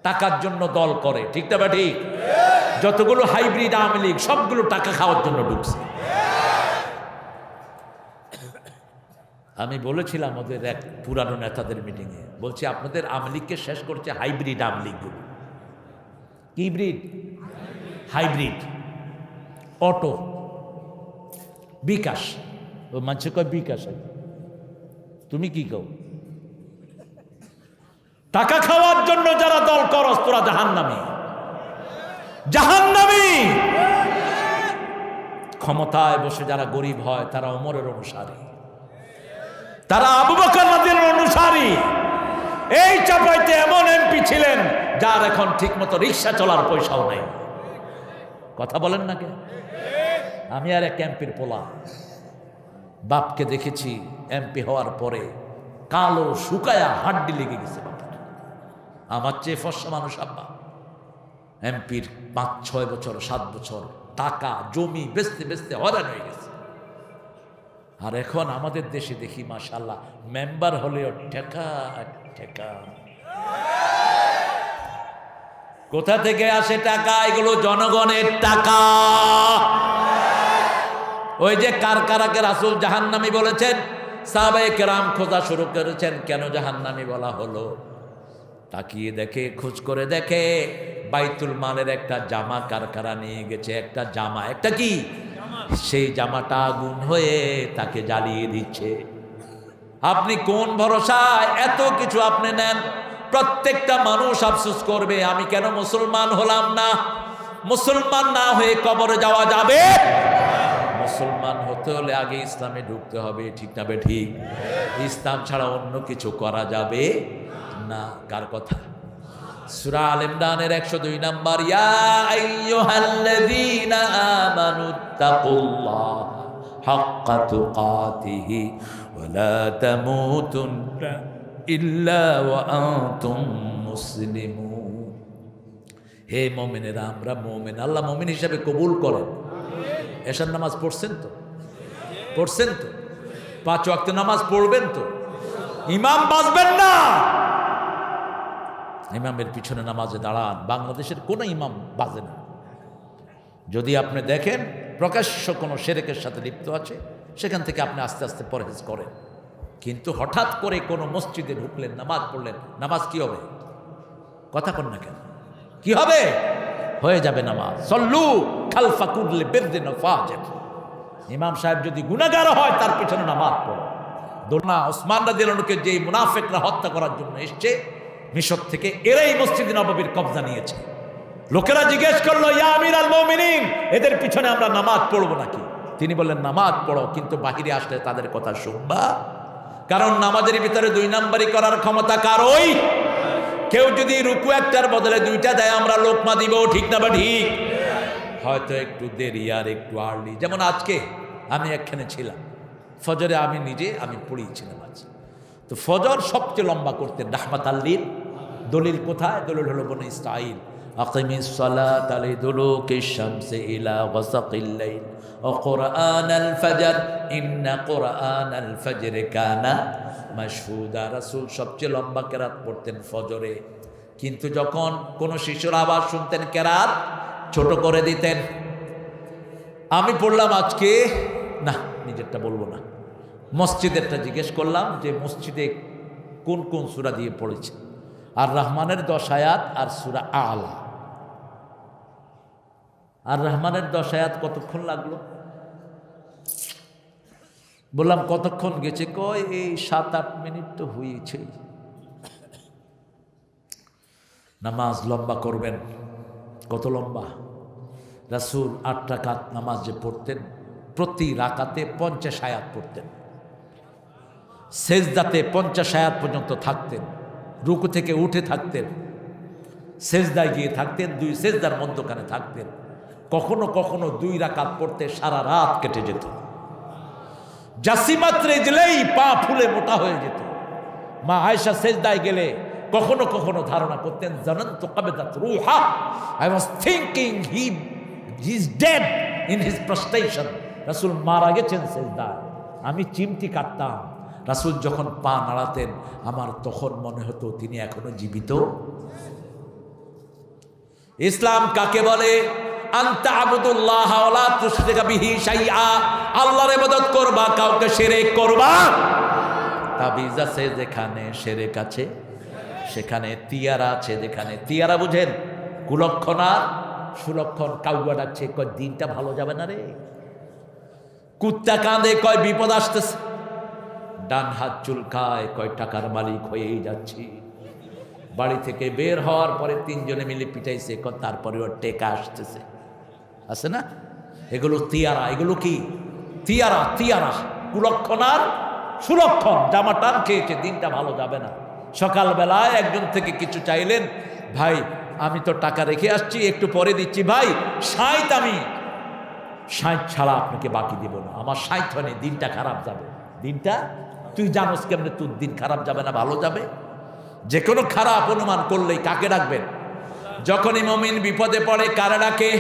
টাকার জন্য দল করে, ঠিক না বা ঠিক? যতগুলো হাইব্রিড আওয়ামী লীগ সবগুলো টাকা খাওয়ার জন্য ঢুকছে। আমি বলেছিলাম ওদের এক পুরানো নেতাদের মিটিংয়ে, বলছি আপনাদের আওয়ামী লীগকে শেষ করছে হাইব্রিড আওয়ামী লীগগুলো। কি ব্রিড? হাইব্রিড। অটো, বিকাশ, ও মানুষ কয় বিকাশ, তুমি কি কও? টাকা খাওয়ার জন্য যারা দল করস তোরা জাহান্নামী, জাহান্নামী। ক্ষমতায় বসে যারা গরিব হয় তারা ওমরের অনুসারী, তারা আবু বকর রাদিয়াল্লাহু অনুসারী। এই চাপাইতে এমন এমপি ছিলেন যার এখন ঠিকমতো রিক্সা চলার পয়সাও নাই। কথা বলেন না কেন? আমি আর এক এমপির পোলা, বাপকে দেখেছি এমপি হওয়ার পরে কালো শুকায়া হাড্ডি লেগে গেছে বাপের। আমার চেয়ে ফর্সা মানুষ আব্বা। এমপির 5-6 বছর 7 বছর টাকা জমি বেচতে বেচতে হয়রান হয়ে গেছে। আর এখন আমাদের দেশে দেখি মাশাআল্লাহ মেম্বার হলেও ঠেকা ঠেকা। কোথা থেকে আসে টাকা? এগুলো জনগণের টাকা। ওই যে কারকারাকে রাসূল জাহান্নামী বলেছেন, সাহাবায়ে কেরাম খোঁজা শুরু করেছেন কেন জাহান্নামী বলা হলো। তাকিয়ে দেখে, খোঁজ করে দেখে বাইতুল মালের একটা জামা কারখানা নিয়ে গেছে, একটা জামা, একটা কি, সেই জামাটা আগুন হয়ে তাকে জ্বালিয়ে দিচ্ছে। আপনি কোন ভরসায় এত কিছু আপনি নেন? প্রত্যেকটা মানুষ আফসোস করবে আমি কেন মুসলমান হলাম না। মুসলমান না হয়ে কবরে যাওয়া যাবে? মুসলমান হতে হলে আগে ইসলামে ঢুকতে হবে, ঠিক না বে ঠিক? ইসলাম ছাড়া অন্য কিছু করা যাবে না। কার কথা? সূরা আল ইমরানের 102 নম্বর, ইয়া আইয়ুহাল্লাযীনা আমানুত্তাকুল্লাহ হাক্কা তুকাতিহি ওয়া লা তামুতুন্না ইল্লা ওয়া আনতুম মুসলিমুন। হে মুমিনেরা, আমরা মুমিন, আল্লাহ মুমিন হিসেবে কবুল করেন। এশার নামাজ পড়ছেন তো? পড়ছেন তো? 5 ওয়াক্ত নামাজ পড়বেন তো? ইমাম বাজবেন না, ইমামের পিছনে নামাজে দাঁড়ান। বাংলাদেশের কোনো ইমাম বাজে না। যদি আপনি দেখেন প্রকাশ্য কোনো শিরকের সাথে লিপ্ত আছে, সেখান থেকে আপনি আস্তে আস্তে পরহেজ করেন। কিন্তু হঠাৎ করে কোনো মসজিদে ঢুকলেন, নামাজ পড়লেন, নামাজ কি হবে? কথা কন না কেন? কি হবে? হয়ে যাবে নামাজ। সল্লু খালফা কুল্লি বিরদিন ওয়া ফাজির। ইমাম সাহেব যদি গুনাহগার হয় তার পিছনে নামাজ পড়ো। দোলনা ওসমান রাদিয়াল্লাহু আনহুকে যেই মুনাফিকরা হত্যা করার জন্য এসছে মিশর থেকে, এরাই মসজিদ নববীর কবজা নিয়েছে। লোকেরা জিজ্ঞেস করলো, ইয়া আমিরাল মুমিনিন, এদের পিছনে আমরা নামাজ পড়বো নাকি? তিনি বললেন, নামাজ পড়ো, কিন্তু বাহিরে আসলে তাদের কথা শুনবা। কারণ নামাজের ভিতরে 2 নাম্বারি করার ক্ষমতা কারই। কেউ যদি রুকু একটার বদলে 2টা দেয় আমরা লোকমা দিব, ঠিক না বা ঠিক? হয়তো একটু দেরি আর একটু আর্লি। যেমন আজকে আমি একখানে ছিলাম, ফজরে আমি নিজে পড়িয়েছিলাম আজ। তো ফজর সবচেয়ে লম্বা করতেন রাহমাতাল লিল। দলিল কোথায়? দলিল হলো বনি ইসরাঈল, আকিমিস সালাত লিদুলুকিশ শামসি ইলা গাসাকিল লাইল ওয়া কুরআনাল ফজর ইন্না কুরআনাল ফজরি কানা মাশহুদা। রাসূল সবচেয়ে লম্বা কেরাত পড়তেন ফজরে, কিন্তু যখন কোনো শিশুর আওয়াজ শুনতেন কেরাত ছোট করে দিতেন। আমি পড়লাম আজকে, না নিজেরটা বলবো না, মসজিদেরটা জিজ্ঞেস করলাম যে মসজিদে কোন কোন সূরা দিয়ে পড়েছে। আর রহমানের 10 আয়াত আর সূরা আলা। আর রহমানের 10 আয়াত কতক্ষণ লাগলো? বললাম কতক্ষণ গেছে? কয় এই 7-8 মিনিট তো হয়েছে। নামাজ লম্বা করবেন। কত লম্বা? রাসূল 8 রাকাত নামাজ যে পড়তেন, প্রতি রাকাতে 50 আয়াত পড়তেন। সেজদাতে 50 আয়াত পর্যন্ত থাকতেন। রুকু থেকে উঠে থাকতেন, সেজদায় গিয়ে থাকতেন, 2 সেজদার মধ্যখানে থাকতেন। কখনো কখনো 2 রাকাত পড়তে সারা রাত কেটে যেত। জাসিমাত রিজলেই, পা ফুলে মোটা হয়ে যেত। মা আয়েশা সেজদায় গেলে কখনো কখনো ধারণা করতেন জানান্তু কাবাদাত রূহা, I was thinking he is dead in his prostration. রাসূল মারা গেছেন সেজদায়, আমি চিমটি কাটতাম। রাসূল যখন পা নাড়াতেন আমার তখন মনে হতো তিনি এখনো জীবিত। ইসলাম কাকে বলে? আনতা আবুদুল্লাহ ওয়া লা তুশরিকা বিহি শাইআ, আল্লাহর ইবাদত করবা, কাউকে শিরক করবা। তাবিজ আছে যেখানে শিরক আছে, সেখানে তিয়ারা আছে যেখানে, তিয়ারা বুঝেন? কুলক্ষণা সুলক্ষণ। কাউয়া ডাকছে, কয় দিনটা ভালো যাবে না রে। কুত্তা কাঁদে, কয় বিপদ আসতেছে। ডান হাত চুলকায়, কয় টাকার মালিক হয়েই যাচ্ছি। বাড়ি থেকে বের হওয়ার পরে তিনজনে মিলে পিটাইছে, তারপরে ওর টেকা আসতেছে। আছে না এগুলো তিয়ারা? এগুলো কি তিয়ারা? তিয়ারা কুলক্ষণার সুলক্ষণ। জামা টান খেয়েছে, দিনটা ভালো যাবে না। সকালবেলায় একজন থেকে কিছু চাইলেন, ভাই আমি তো টাকা রেখে আসছি, একটু পরে দিচ্ছি ভাই, 60 আমি 60 ছাড়া আপনাকে বাকি দিব না। আমার 60 হয়নি, দিনটা খারাপ যাবে। দিনটা তুই জানোস কেমনে তোর দিন খারাপ যাবে না ভালো যাবে? যে কোনো খারাপ অনুমান করলেই কাকে ডাকবেন? যখনই মুমিন বিপদে পড়ে কারা ডাকে?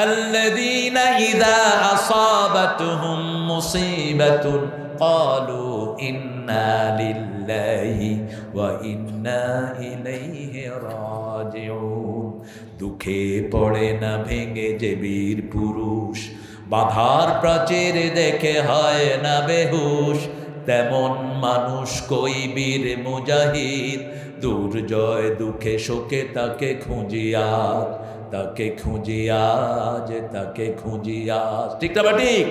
আল্লাযীনা ইযা আসাবাতুহুম মুসিবাতুন ক্বালু ইন্না লিল্লাহি ওয়া ইন্না ইলাইহি রাজিউন। দুঃখে পড়ে না ভেঙে যে বীর পুরুষ, বাধার প্রাচীর দেখে হয় না বেহুশ, তেমন মানুষ কই বীর মুজাহিদ, দুর্জয় দুঃখে শোকে তাকে খুঁজিয়া, তাকে খুঁজিয়া, যে তাকে খুঁজিয়া। ঠিক না ঠিক?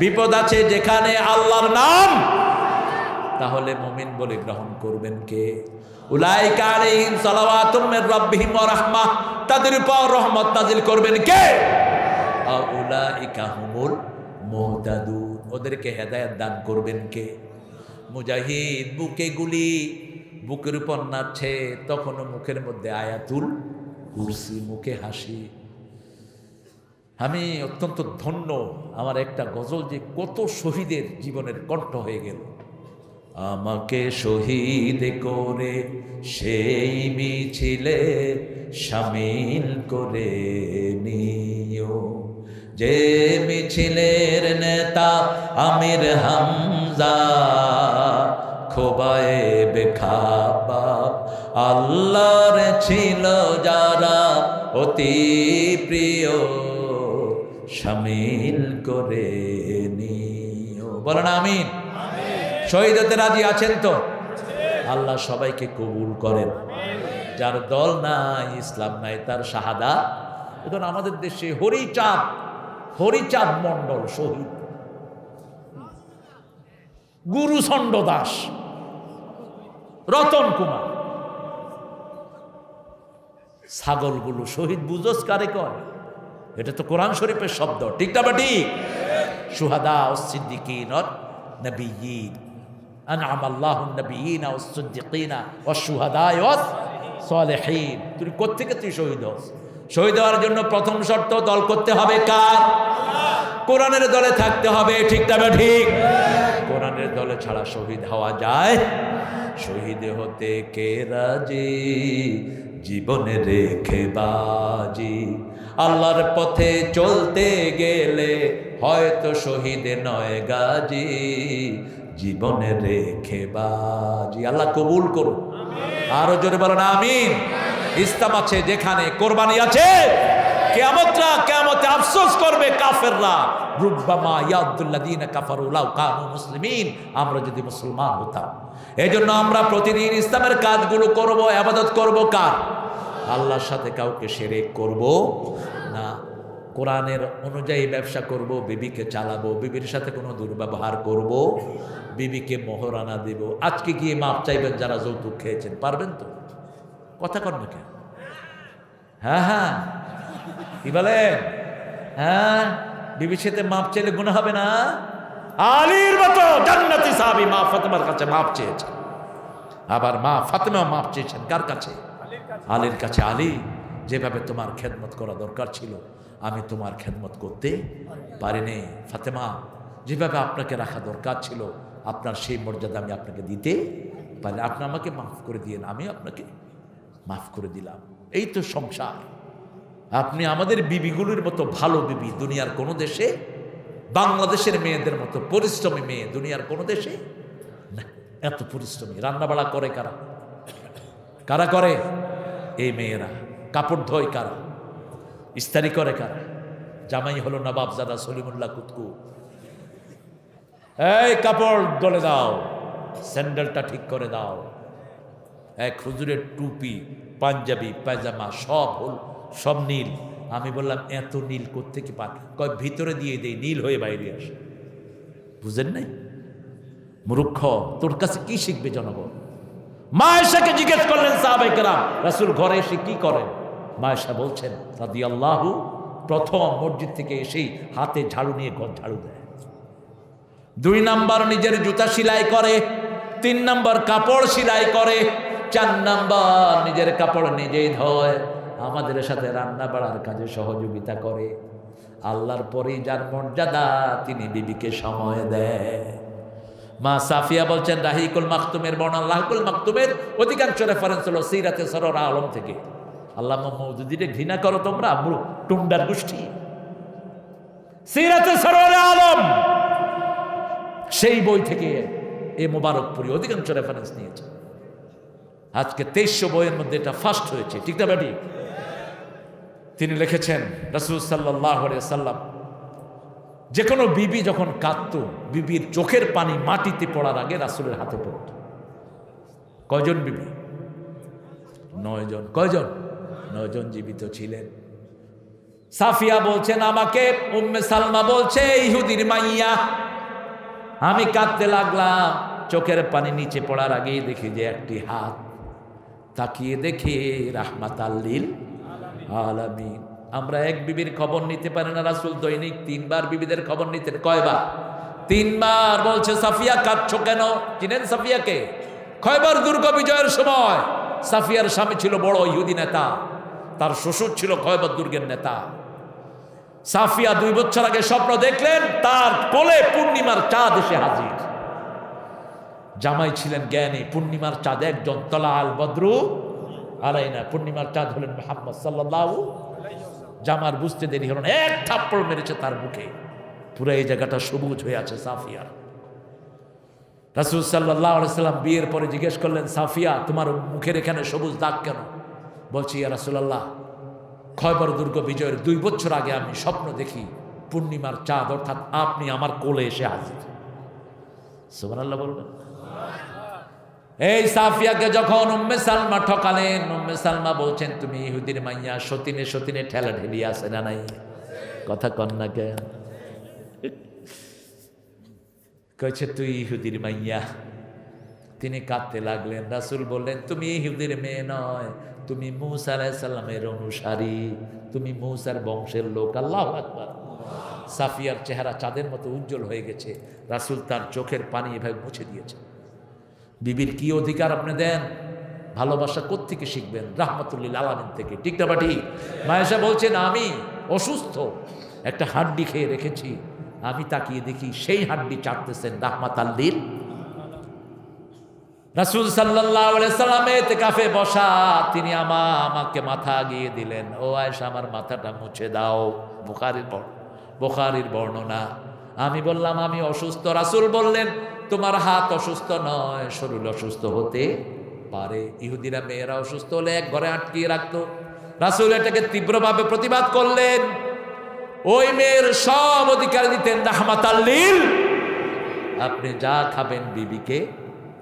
বিপদ আছে যেখানে আল্লাহর নাম, তাহলে মুমিন বলে গ্রহণ করবেন কে? উলাইকা আলাইহিম সালাওয়াতুম মির রাব্বিহিম ওয়া রাহমাহ, তাদের উপর রহমত নাজিল করবেন কে? উলাইকা হুমুল মুহতাদুন, ওদেরকে হেদায়েত দান করবেন কে? মুজাহিদ বুকে গুলি, বুকের উপর নাচছে, তখনও মুখের মধ্যে আয়াতুল কুরসি, মুখে হাসি। আমি অত্যন্ত ধন্য, আমার একটা গজল যে কত শহীদের জীবনের কণ্ঠ হয়ে গেল। আমাকে শহীদ করে সেই মিছিলে শামিল করে নিও, যে মিছিলের নেতা আমির হামজা, খোবায়েব খাবাব, আল্লাহর ছিল যারা অতি প্রিয়, শামিল করে নিও। বলেন আমিন। শহীদ হতে রাজি আছেন তো? আল্লাহ সবাইকে কবুল করেন। যার দল নাই, ইসলাম নাই, তার শাহাদা। এখন আমাদের দেশে হরিচাঁদ মণ্ডল শহীদ, গুরুচন্ড দাস, রতন কুমার, ছাগলগুলো শহীদ। বুঝোস কারে কয়? এটা তো কোরআন শরীফের শব্দ। ঠিক না ঠিক? শুহাদা ও সিদ্দিকিন ও নবিয়্যিন, আনআমাল্লাহু নবিয়্যিনা ওয়াস সিদ্দিকিনা ওয়াস শুহাদা ওয়াস সালিহিন। তুই কোত্থেকে তুই শহীদ হস? শহীদ হওয়ার জন্য প্রথম শর্ত, দল করতে হবে কার? কোরআনের দলে থাকতে হবে। ঠিক না ঠিক? কোরআনের দলে ছাড়া শহীদ হওয়া যায়? শহীদ হতে কে রাজি, জীবনে রেখে বাজি। আল্লাহর পথে চলতে গেলে হয়তো শহীদ নয় গাজী, জীবনে রেখে বাজি। আল্লাহ কবুল করুন। আরো জোরে বলেন আমিন। ইসলাম আছে যেখানে কোরবানি আছে, কিয়ামতে আফসোস করবে কাফেররা, রুব্বামা ইয়াদুল্লাযীনা কাফারু লাউ কানু মুসলিমিন, আমরা যদি মুসলমান হতাম। এজন্য আমরা প্রতিদিন ইসলামের কাজগুলো করব, ইবাদত করব কার? আল্লাহর সাথে কাউকে শিরক করব না। কোরআনের অনুযায়ী ব্যবসা করব, বিবিকে চালাবো, বিবির সাথে কোনো দুর্ব্যবহার করব, বিবিকে মোহরানা দেব। আজকে গিয়ে মাপ চাইবেন যারা যৌতুক খেয়েছেন, পারবেন তো? কথা কর না কেন? হ্যাঁ, কি বলেন? হ্যাঁ, বিবির সাথে মাপ চাইলে গুনাহ হবে না? আলীর মতো জান্নাতি সাহাবী মা ফাতেমার কাছে মাপ চেয়েছেন, আবার মা ফাতেমা মাপ চেয়েছেন কার কাছে? আলীর কাছে। আলী, যেভাবে তোমার খেদমত করা দরকার ছিল আমি তোমার খেদমত করতে পারিনি। ফাতেমা, যেভাবে আপনাকে রাখা দরকার ছিল, আপনার সেই মর্যাদা আমি আপনাকে দিতে পারি। আপনি আমাকে মাফ করে দিয়েন, আমি আপনাকে মাফ করে দিলাম। এই তো সংসার। আপনি আমাদের বিবিগুলোর মতো ভালো বিবি দুনিয়ার কোনো দেশে, বাংলাদেশের মেয়েদের মতো পরিশ্রমী মেয়ে দুনিয়ার কোনো দেশে না। এত পরিশ্রমী। রান্নাবাড়া করে কারা? কারা করে? এই মেয়েরা। কাপড় ধোয় কারা? ইস্তারি করে কারা? জামাই হলো নবাবজাদা সলিমুল্লাহ কুতকু। এই কাপড় দলে দাও, স্যান্ডেলটা ঠিক করে দাও। এক হুজুরের টুপি, পাঞ্জাবি, পায়জামা সব হল, সব নীল। আমি বললাম এত নীল কোত্থেকে পান? কয় ভিতরে দিয়ে দেই, নীল হয়ে বাইরে আসে। বুঝেন নাই? মূর্খ, তোর কাছে কি শিখবে জনগণ? মা আয়েশাকে জিজ্ঞেস করলেন সাহাবায়ে কেরাম, রাসূল ঘরে এসে কি করেন? মা আয়েশা বলছেন রাদিয়াল্লাহু, প্রথম মসজিদ থেকে এসেই হাতে ঝাড়ু নিয়ে ঘর ঝাড়ু দেয়। 2 নাম্বার নিজের জুতা সেলাই করে, 3 নাম্বার কাপড় সেলাই করে, 4 নাম্বার নিজের কাপড় নিজেই ধোয়, আমাদের সাথে রান্না বাড়ার কাজে সহযোগিতা করে। আল্লাহর পরেই যার মর্যাদা, তিনি বিবিকে সময় দেয়। মা সাফিয়া বলছেন রাহিকুল মাকতুমের বর্ণনা, লাহুকুল মাকতুমের অধিকাংশ রেফারেন্স হলো সিরাতে সররা আলম থেকে। আল্লামা মওদুদীকে ঘৃণা করো তোমরা, টুন্ডার গোষ্ঠী। সিরাতে সররা আলম সেই বই থেকে এই মোবারকপুরি অধিকাংশ রেফারেন্স নিয়েছে। আজকে 2300 বইয়ের মধ্যে এটা ফার্স্ট হয়েছে, ঠিক না বেটি? তিনি লিখেছেন রাসূল সাল্লাল্লাহু আলাইহি সাল্লাম, যে কোনো বিবি যখন কাঁদত, বিবির চোখের পানি মাটিতে পড়ার আগে রাসূলের হাতে পড়ত। কয়জন বিবি? 9 জন। কয়জন? 9 জন জীবিত ছিলেন। সাফিয়া বলছেন, আমাকে উম্মে সালমা বলছে ইহুদির মাইয়া, আমি কাঁদতে লাগলাম, চোখের পানি নিচে পড়ার আগেই দেখি যে একটি হাত, তাকিয়ে দেখি রাহমাতাল লিল আলামিন। আমরা এক বিবির খবর নিতে পারি না, রাসূল দৈনিক 3 বার বিবিদের খবর নিতেন। কয়বার? 3 বার। বলছে সাফিয়া কাঁদছো কেন? চিনেন সাফিয়াকে? খয়বার দুর্গ বিজয়ের সময় সাফিয়ার স্বামী ছিল বড় ইহুদি নেতা, তার শ্বশুর ছিল খয়বার দুর্গের নেতা। সাফিয়া 2 বছর আগে স্বপ্ন দেখলেন, তার কোলে পূর্ণিমার চাঁদ এসে হাজির। জামাই ছিলেন জ্ঞানী, পূর্ণিমার চাঁদ একজন, তলা আল বদরু আলাইনা, পূর্ণিমার চাঁদ হলেন মুহাম্মদ সাল্লাল্লাহু। জামার বুঝতে দেরি হল না, এক থাপ্পড় মেরেছে তার মুখে, পুরো এই জায়গাটা সবুজ হয়ে আছে সাফিয়ার। রাসূল সাল্লাল্লাহু আলাইহি সাল্লাম বিয়ের পরে জিজ্ঞেস করলেন, সাফিয়া তোমার মুখের এখানে সবুজ দাগ কেন? বলছি, ইয়া রাসূলুল্লাহ, খয়বর দুর্গ বিজয়ের 2 বছর আগে আমি স্বপ্ন দেখি পূর্ণিমার চাঁদ অর্থাৎ আপনি আমার কোলে এসে হাজির। সুবহানাল্লাহ বলবেন। এই সাফিয়াকে যখন উম্মে সালমা ঠকালেন, উম্মে সালমা বলছেন, তুমি ইহুদির মাইয়া, সতীনে সতীনে ঠেলা ঠেলি আছে না নাই? কথা কন না কেন? কইছে তুই ইহুদির মাইয়া। তিনি কাঁদতে লাগলেন। রাসূল বললেন, তুমি ইহুদির মেয়ে নয়, তুমি মূসা আলাইহিস সালামের অনুসারী, তুমি মূসার বংশের লোক। আল্লাহু আকবার। সাফিয়ার চেহারা চাঁদের মতো উজ্জ্বল হয়ে গেছে। রাসূল তার চোখের পানি এভাবে মুছে দিয়েছে। বিবির কি অধিকার আপনি দেন? ভালোবাসা কোত্থেকে শিখবেন? রাহমাতুল লিল আলামিন থেকে, ঠিক না বাটি? মা আয়েশা বলছেন, আমি অসুস্থ, একটা হাড্ডি খেয়ে রেখেছি, আমি তাকিয়ে দেখি সেই হাড্ডি চাটতেছেন রাহমাতাল লিল। রাসূল সাল্লাল্লাহু আলাইহি সাল্লাম ইতিকাফে বসা, তিনি আমাকে মাথা আগিয়ে দিলেন, ও আয়েশা আমার মাথাটা মুছে দাও। বুখারীর বর্ণনা। আমি বললাম আমি অসুস্থ। রাসূল বললেন, তোমার হাত অসুস্থ নয়, শরীর অসুস্থ হতে পারে। ইহুদিরা মেয়েরা অসুস্থ হলে এক ঘরে আটকিয়ে রাখতো। রাসূল এটাকে তীব্রভাবে প্রতিবাদ করলেন। ওই মেয়ের সব অধিকার দিতেন রাহমাতাল লিল। আপনি যা খাবেন বিবিকে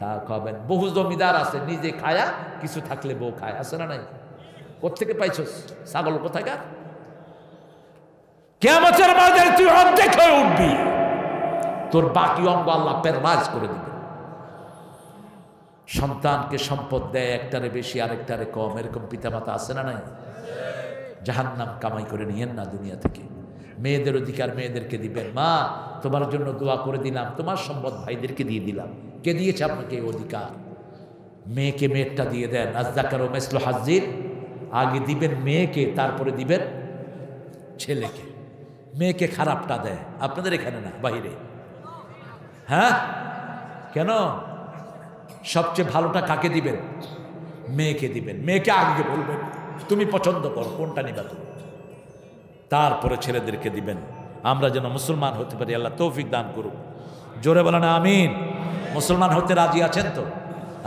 তা খাবেন। বহু জমিদার আছে নিজে খায়া, কিছু থাকলে বউ খায়, আছে না নাই? কোত্থেকে পাইছস ছাগল কোথাকার? কিয়ামতের ময়দানে তুই অর্ধেক হয়ে উঠবি, তোর বাকি অঙ্গ আল্লাহ পেরমাজ করে দিবে। সন্তানকে সম্পদ দেয়, একটারে বেশি আরেকটারে কম, এরকম পিতামাতা আছে না নাই? জাহান্নাম কামাই করে নিয়েন না দুনিয়া থেকে। মেয়েদের অধিকার মেয়েদেরকে দিবেন। মা তোমার জন্য দোয়া করে দিলাম, তোমার সম্পদ ভাইদেরকে দিয়ে দিলাম। কে দিয়েছে আপনাকে এই অধিকার? মেয়েকে মেয়েরটা দিয়ে দেন। আযযাকারু মিসলু হাজ্জিল, আগে দিবেন মেয়েকে, তারপরে দিবেন ছেলেকে। মেয়েকে খারাপটা দেয়, আপনাদের এখানে না, বাইরে। হ্যাঁ কেন? সবচেয়ে ভালোটা কাকে দিবেন? মেয়েকে দিবেন। মেয়েকে আগে বলবেন তুমি পছন্দ করো, কোনটা নিবা তুমি, তারপরে ছেলেদেরকে দিবেন। আমরা যেন মুসলমান হতে পারি, আল্লাহ তৌফিক দান করুক। জোরে বলেন আমিন। মুসলমান হতে রাজি আছেন তো?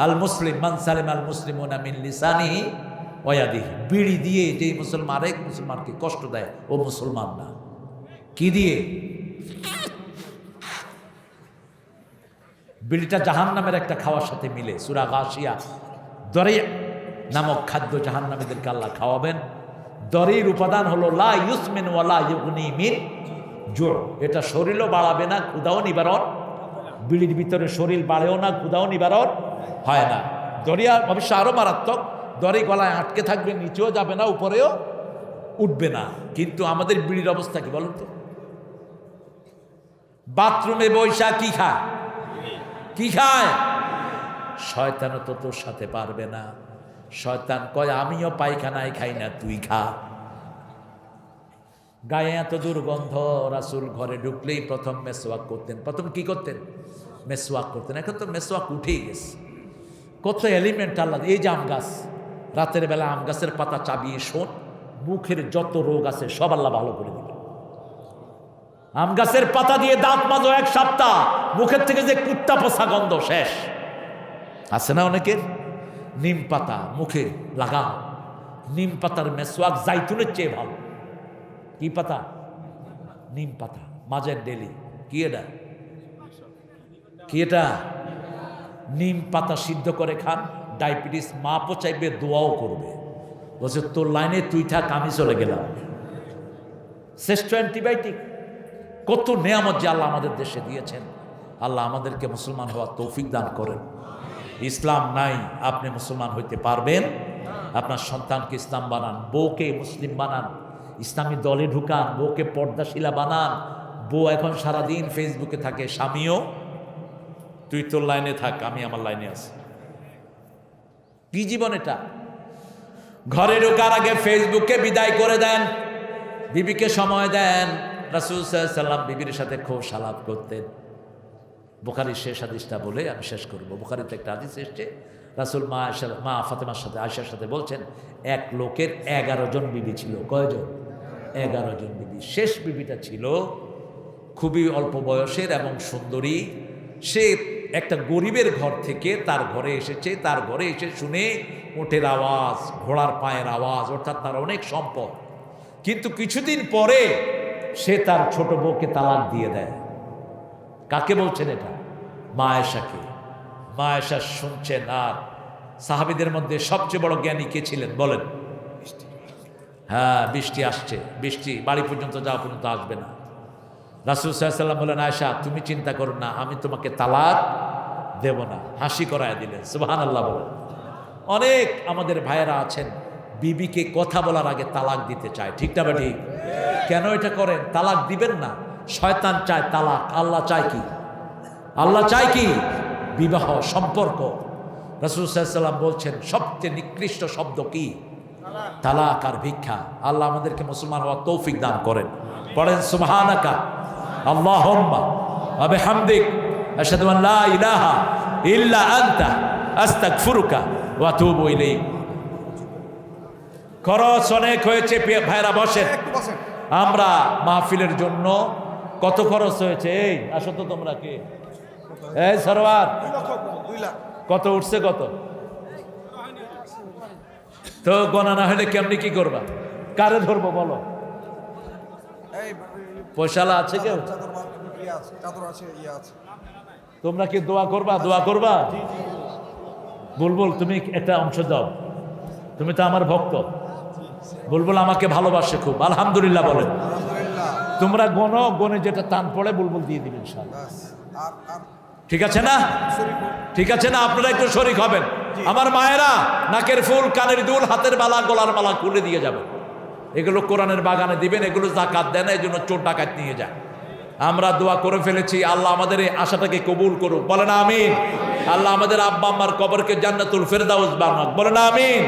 আল মুসলিম মান সালিম আল মুসলিমুনা মিন লিসানিহি ওয়া ইয়াদিহি। বিড়ি দিয়ে যেই মুসলমান আরেক মুসলমানকে কষ্ট দেয় ও মুসলমান না। কি দিয়ে? বিড়িটা জাহান্নামের একটা খাওয়ার সাথে মিলে। সূরা গাশিয়া, দরিয়া নামক খাদ্য জাহান্নামীদেরকে আল্লাহ খাওয়াবেন। দরির উপাদান হলো লা ইউসমিন ওয়ালা ইউগনি মিন জু। এটা শরীরও বাড়াবে না, ক্ষুধাও নিবারণ। বিড়ির ভিতরে শরীর বাড়েও না, ক্ষুধাও নিবারণ হয় না। দরিয়া অবশ্য আরো মারাত্মক। দড়ি গলায় আটকে থাকবে, নিচেও যাবে না, উপরেও উঠবে না। কিন্তু আমাদের বিড়ির অবস্থা কি বলুন তো? বাথরুমে বৈশা কি খায়? কি খায়? শয়তানও তো তোর সাথে পারবে না। শয়তান কয় আমিও পায়খানায় খাই না, তুই খা। গায়ে এত দুর্গন্ধ, রাসূল ঘরে ঢুকলেই প্রথম মেসওয়াক করতেন। প্রথম কি করতেন? মেসওয়াক করতেন। এখন তো মেসওয়াক উঠেই গেছে। কত এলিমেন্ট আল্লাহ। এই যে আম গাছ, রাতের বেলা আম গাছের পাতা চাবিয়ে শোন, মুখের যত রোগ আছে সব আল্লাহ ভালো করে দিবে। আম গাছের পাতা দিয়ে দাঁত মাজো 1 সপ্তাহ, মুখের থেকে যে কুত্তা পোষা গন্ধ শেষ। আছে না অনেকের? নিম পাতা মুখে লাগাও। নিম পাতার মেসওয়াক জাইতুনের চেয়ে ভালো। কি পাতা? নিম পাতা মাজেন ডেলি। কি এটা? কি এটা? নিম পাতা সিদ্ধ করে খান, ডায়াবেটিস মাপও চাইবে, দোয়াও করবে। বলছে তোর লাইনে তুই থাক, আমি চলে গেলাম। শ্রেষ্ঠ অ্যান্টিবায়োটিক। কত নেয়ামত যে আল্লাহ আমাদের দেশে দিয়েছেন। আল্লাহ আমাদেরকে মুসলমান হওয়ার তৌফিক দান করেন। ইসলাম নাই, আপনি মুসলমান হইতে পারবেন? আপনার সন্তানকে ইসলাম বানান, বউকে মুসলিম বানান, ইসলামী দলে ঢুকান, বউকে পর্দাশীলা বানান। বউ এখন সারাদিন ফেসবুকে থাকে, স্বামীও তুই তোর লাইনে থাক, আমি আমার লাইনে আছি। কি জীবন এটা? ঘরে ঢোকার আগে ফেসবুককে বিদায় করে দেন, বিবিকে সময় দেন। রাসূল সাল্লাল্লাহু আলাইহি ওয়াসাল্লাম বিবির সাথে খুব সালাত করতেন। বুখারীর শেষ হাদিসটা বলে আমি শেষ করব। বুখারীতে একটা হাদিস এসেছে, রাসূল মা ফাতেমার সাথে আয়েশার সাথে বলছেন, এক লোকের 11 জন বিবি ছিল। কয়জন? 11 জন বিবি। শেষ বিবিটা ছিল খুবই অল্প বয়সের এবং সুন্দরী। সে একটা গরিবের ঘর থেকে তার ঘরে এসেছে। তার ঘরে এসে শুনে ওঠের আওয়াজ, ঘোড়ার পায়ের আওয়াজ, অর্থাৎ তার অনেক সম্পদ। কিন্তু কিছুদিন পরে সে তার ছোট বউকে তালাক দিয়ে দেয়। কাকে বলছেন এটা? মা আয়েশাকে। মা আয়েশা শুনছেন। আর সাহাবীদের মধ্যে সবচেয়ে বড় জ্ঞানী কে ছিলেন বলেন? হ্যাঁ, বৃষ্টি আসছে, বৃষ্টি বাড়ি পর্যন্ত যাওয়া পর্যন্ত আসবে না। রাসূল সাল্লাল্লাহু আলাইহি ওয়াসাল্লাম বলেন, আয়েশা তুমি চিন্তা করো না, আমি তোমাকে তালাক দেব না। হাসি করায় দিলেন। সুবহানাল্লাহ বলেন। অনেক আমাদের ভাইয়েরা আছেন বিবিকে কথা বলার আগে তালাক দিতে চায়। ঠিক না ঠিক? কেন এটা করেন? তালাক দিবেন না। শয়তান চায় তালাক, আল্লাহ চায় কি? আল্লাহ চায় কি? বিবাহ, সম্পর্ক। রাসূল সাল্লাল্লাহু আলাইহি ওয়াসাল্লাম বলছেন সবচেয়ে নিকৃষ্ট শব্দ কি? তালাক আর ভিক্ষা। আল্লাহ আমাদেরকে মুসলমান হওয়ার তৌফিক দান করেন। পড়েন সুবহানাকা আল্লাহুম্মা ওয়া বিহামদিক আশহাদু আন লা ইলাহা ইল্লা আনতা আস্তাগফিরুকা ওয়া আতুবু ইলাইক। খরচ অনেক হয়েছে ভাইরা, বসেন। আমরা মাহফিলের জন্য কত খরচ হয়েছে? এই আসো তো তোমরা। কে? এই সরওয়ার, কত উঠছে? কত তো গণনা না হলে কেমনি কি করবা? কারে ধরবো বলো? পয়সালা আছে কেউ? তোমরা কি দোয়া করবা? দোয়া করবা? বুলবুল তুমি একটা অংশ দাও, তুমি তো আমার ভক্ত। বুলবুল আমাকে ভালোবাসে খুব, আলহামদুলিল্লাহ বলেন। তোমরা গনে যেটা টান পড়ে বুলবুল দিয়ে দিবেন ইনশাআল্লাহ। ঠিক আছে না? ঠিক আছে না? আপনারা একটু শরীক হবেন। আমার মায়েরা নাকের ফুল, কানের দুল, হাতের মালা, গলার মালা খুলে দিয়ে যাবেন। এগুলো কোরআনের বাগানে দিবেন। এগুলো যাকাত দেন, এই জন্য চোর ডাকাত নিয়ে যায়। আমরা দোয়া করে ফেলেছি, আল্লাহ আমাদের এই আশাটাকে কবুল করুক। বলেন আমিন। আল্লাহ আমাদের আব্বা আম্মার কবরকে জান্নাতুল ফেরদাউস বানাক, বলেন আমিন।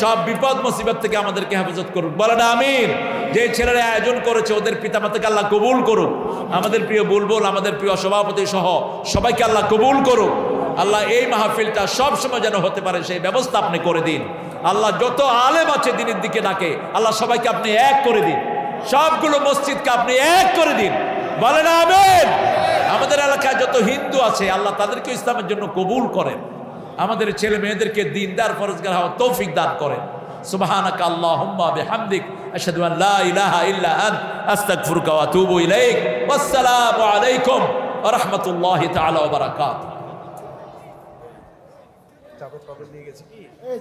সব বিপদ মুসিবত থেকে আমাদেরকে হেফাজত করুক, বলেন আমিন। যে ছেলেরা আয়োজন করেছে ওদের পিতামাতাকে আল্লাহ কবুল করুক। আমাদের প্রিয় বুলবুল, আমাদের প্রিয় সভাপতি সহ সবাইকে আল্লাহ কবুল করুক। আল্লাহ এই মাহফিলটা সব সময় যেন হতে পারে সেই ব্যবস্থা আপনি করে দিন। আল্লাহ যত আলেম আছে দিনের দিকে ডাকে, আল্লাহ সবাইকে আপনি এক করে দিন। সবগুলো মসজিদকে আপনি এক করে দিন, বলেন আমিন। আমাদের এলাকায় যত হিন্দু আছে আল্লাহ তাদেরকে ইসলামের জন্য কবুল করেন। আমাদের ছেলে মেয়েদেরকে দিনদার ফরজগার হওয়ার তৌফিক দান করেন। সুবহানাকা আল্লাহুম্মা বিহামদিক আশহাদু আন লা ইলাহা ইল্লা আনতা আস্তাগফিরুকা ওয়া আতুবু ইলাইক। ওয়াসসালামু আলাইকুম ওয়া রাহমাতুল্লাহি তাআলা ওয়া বারাকাতুহু।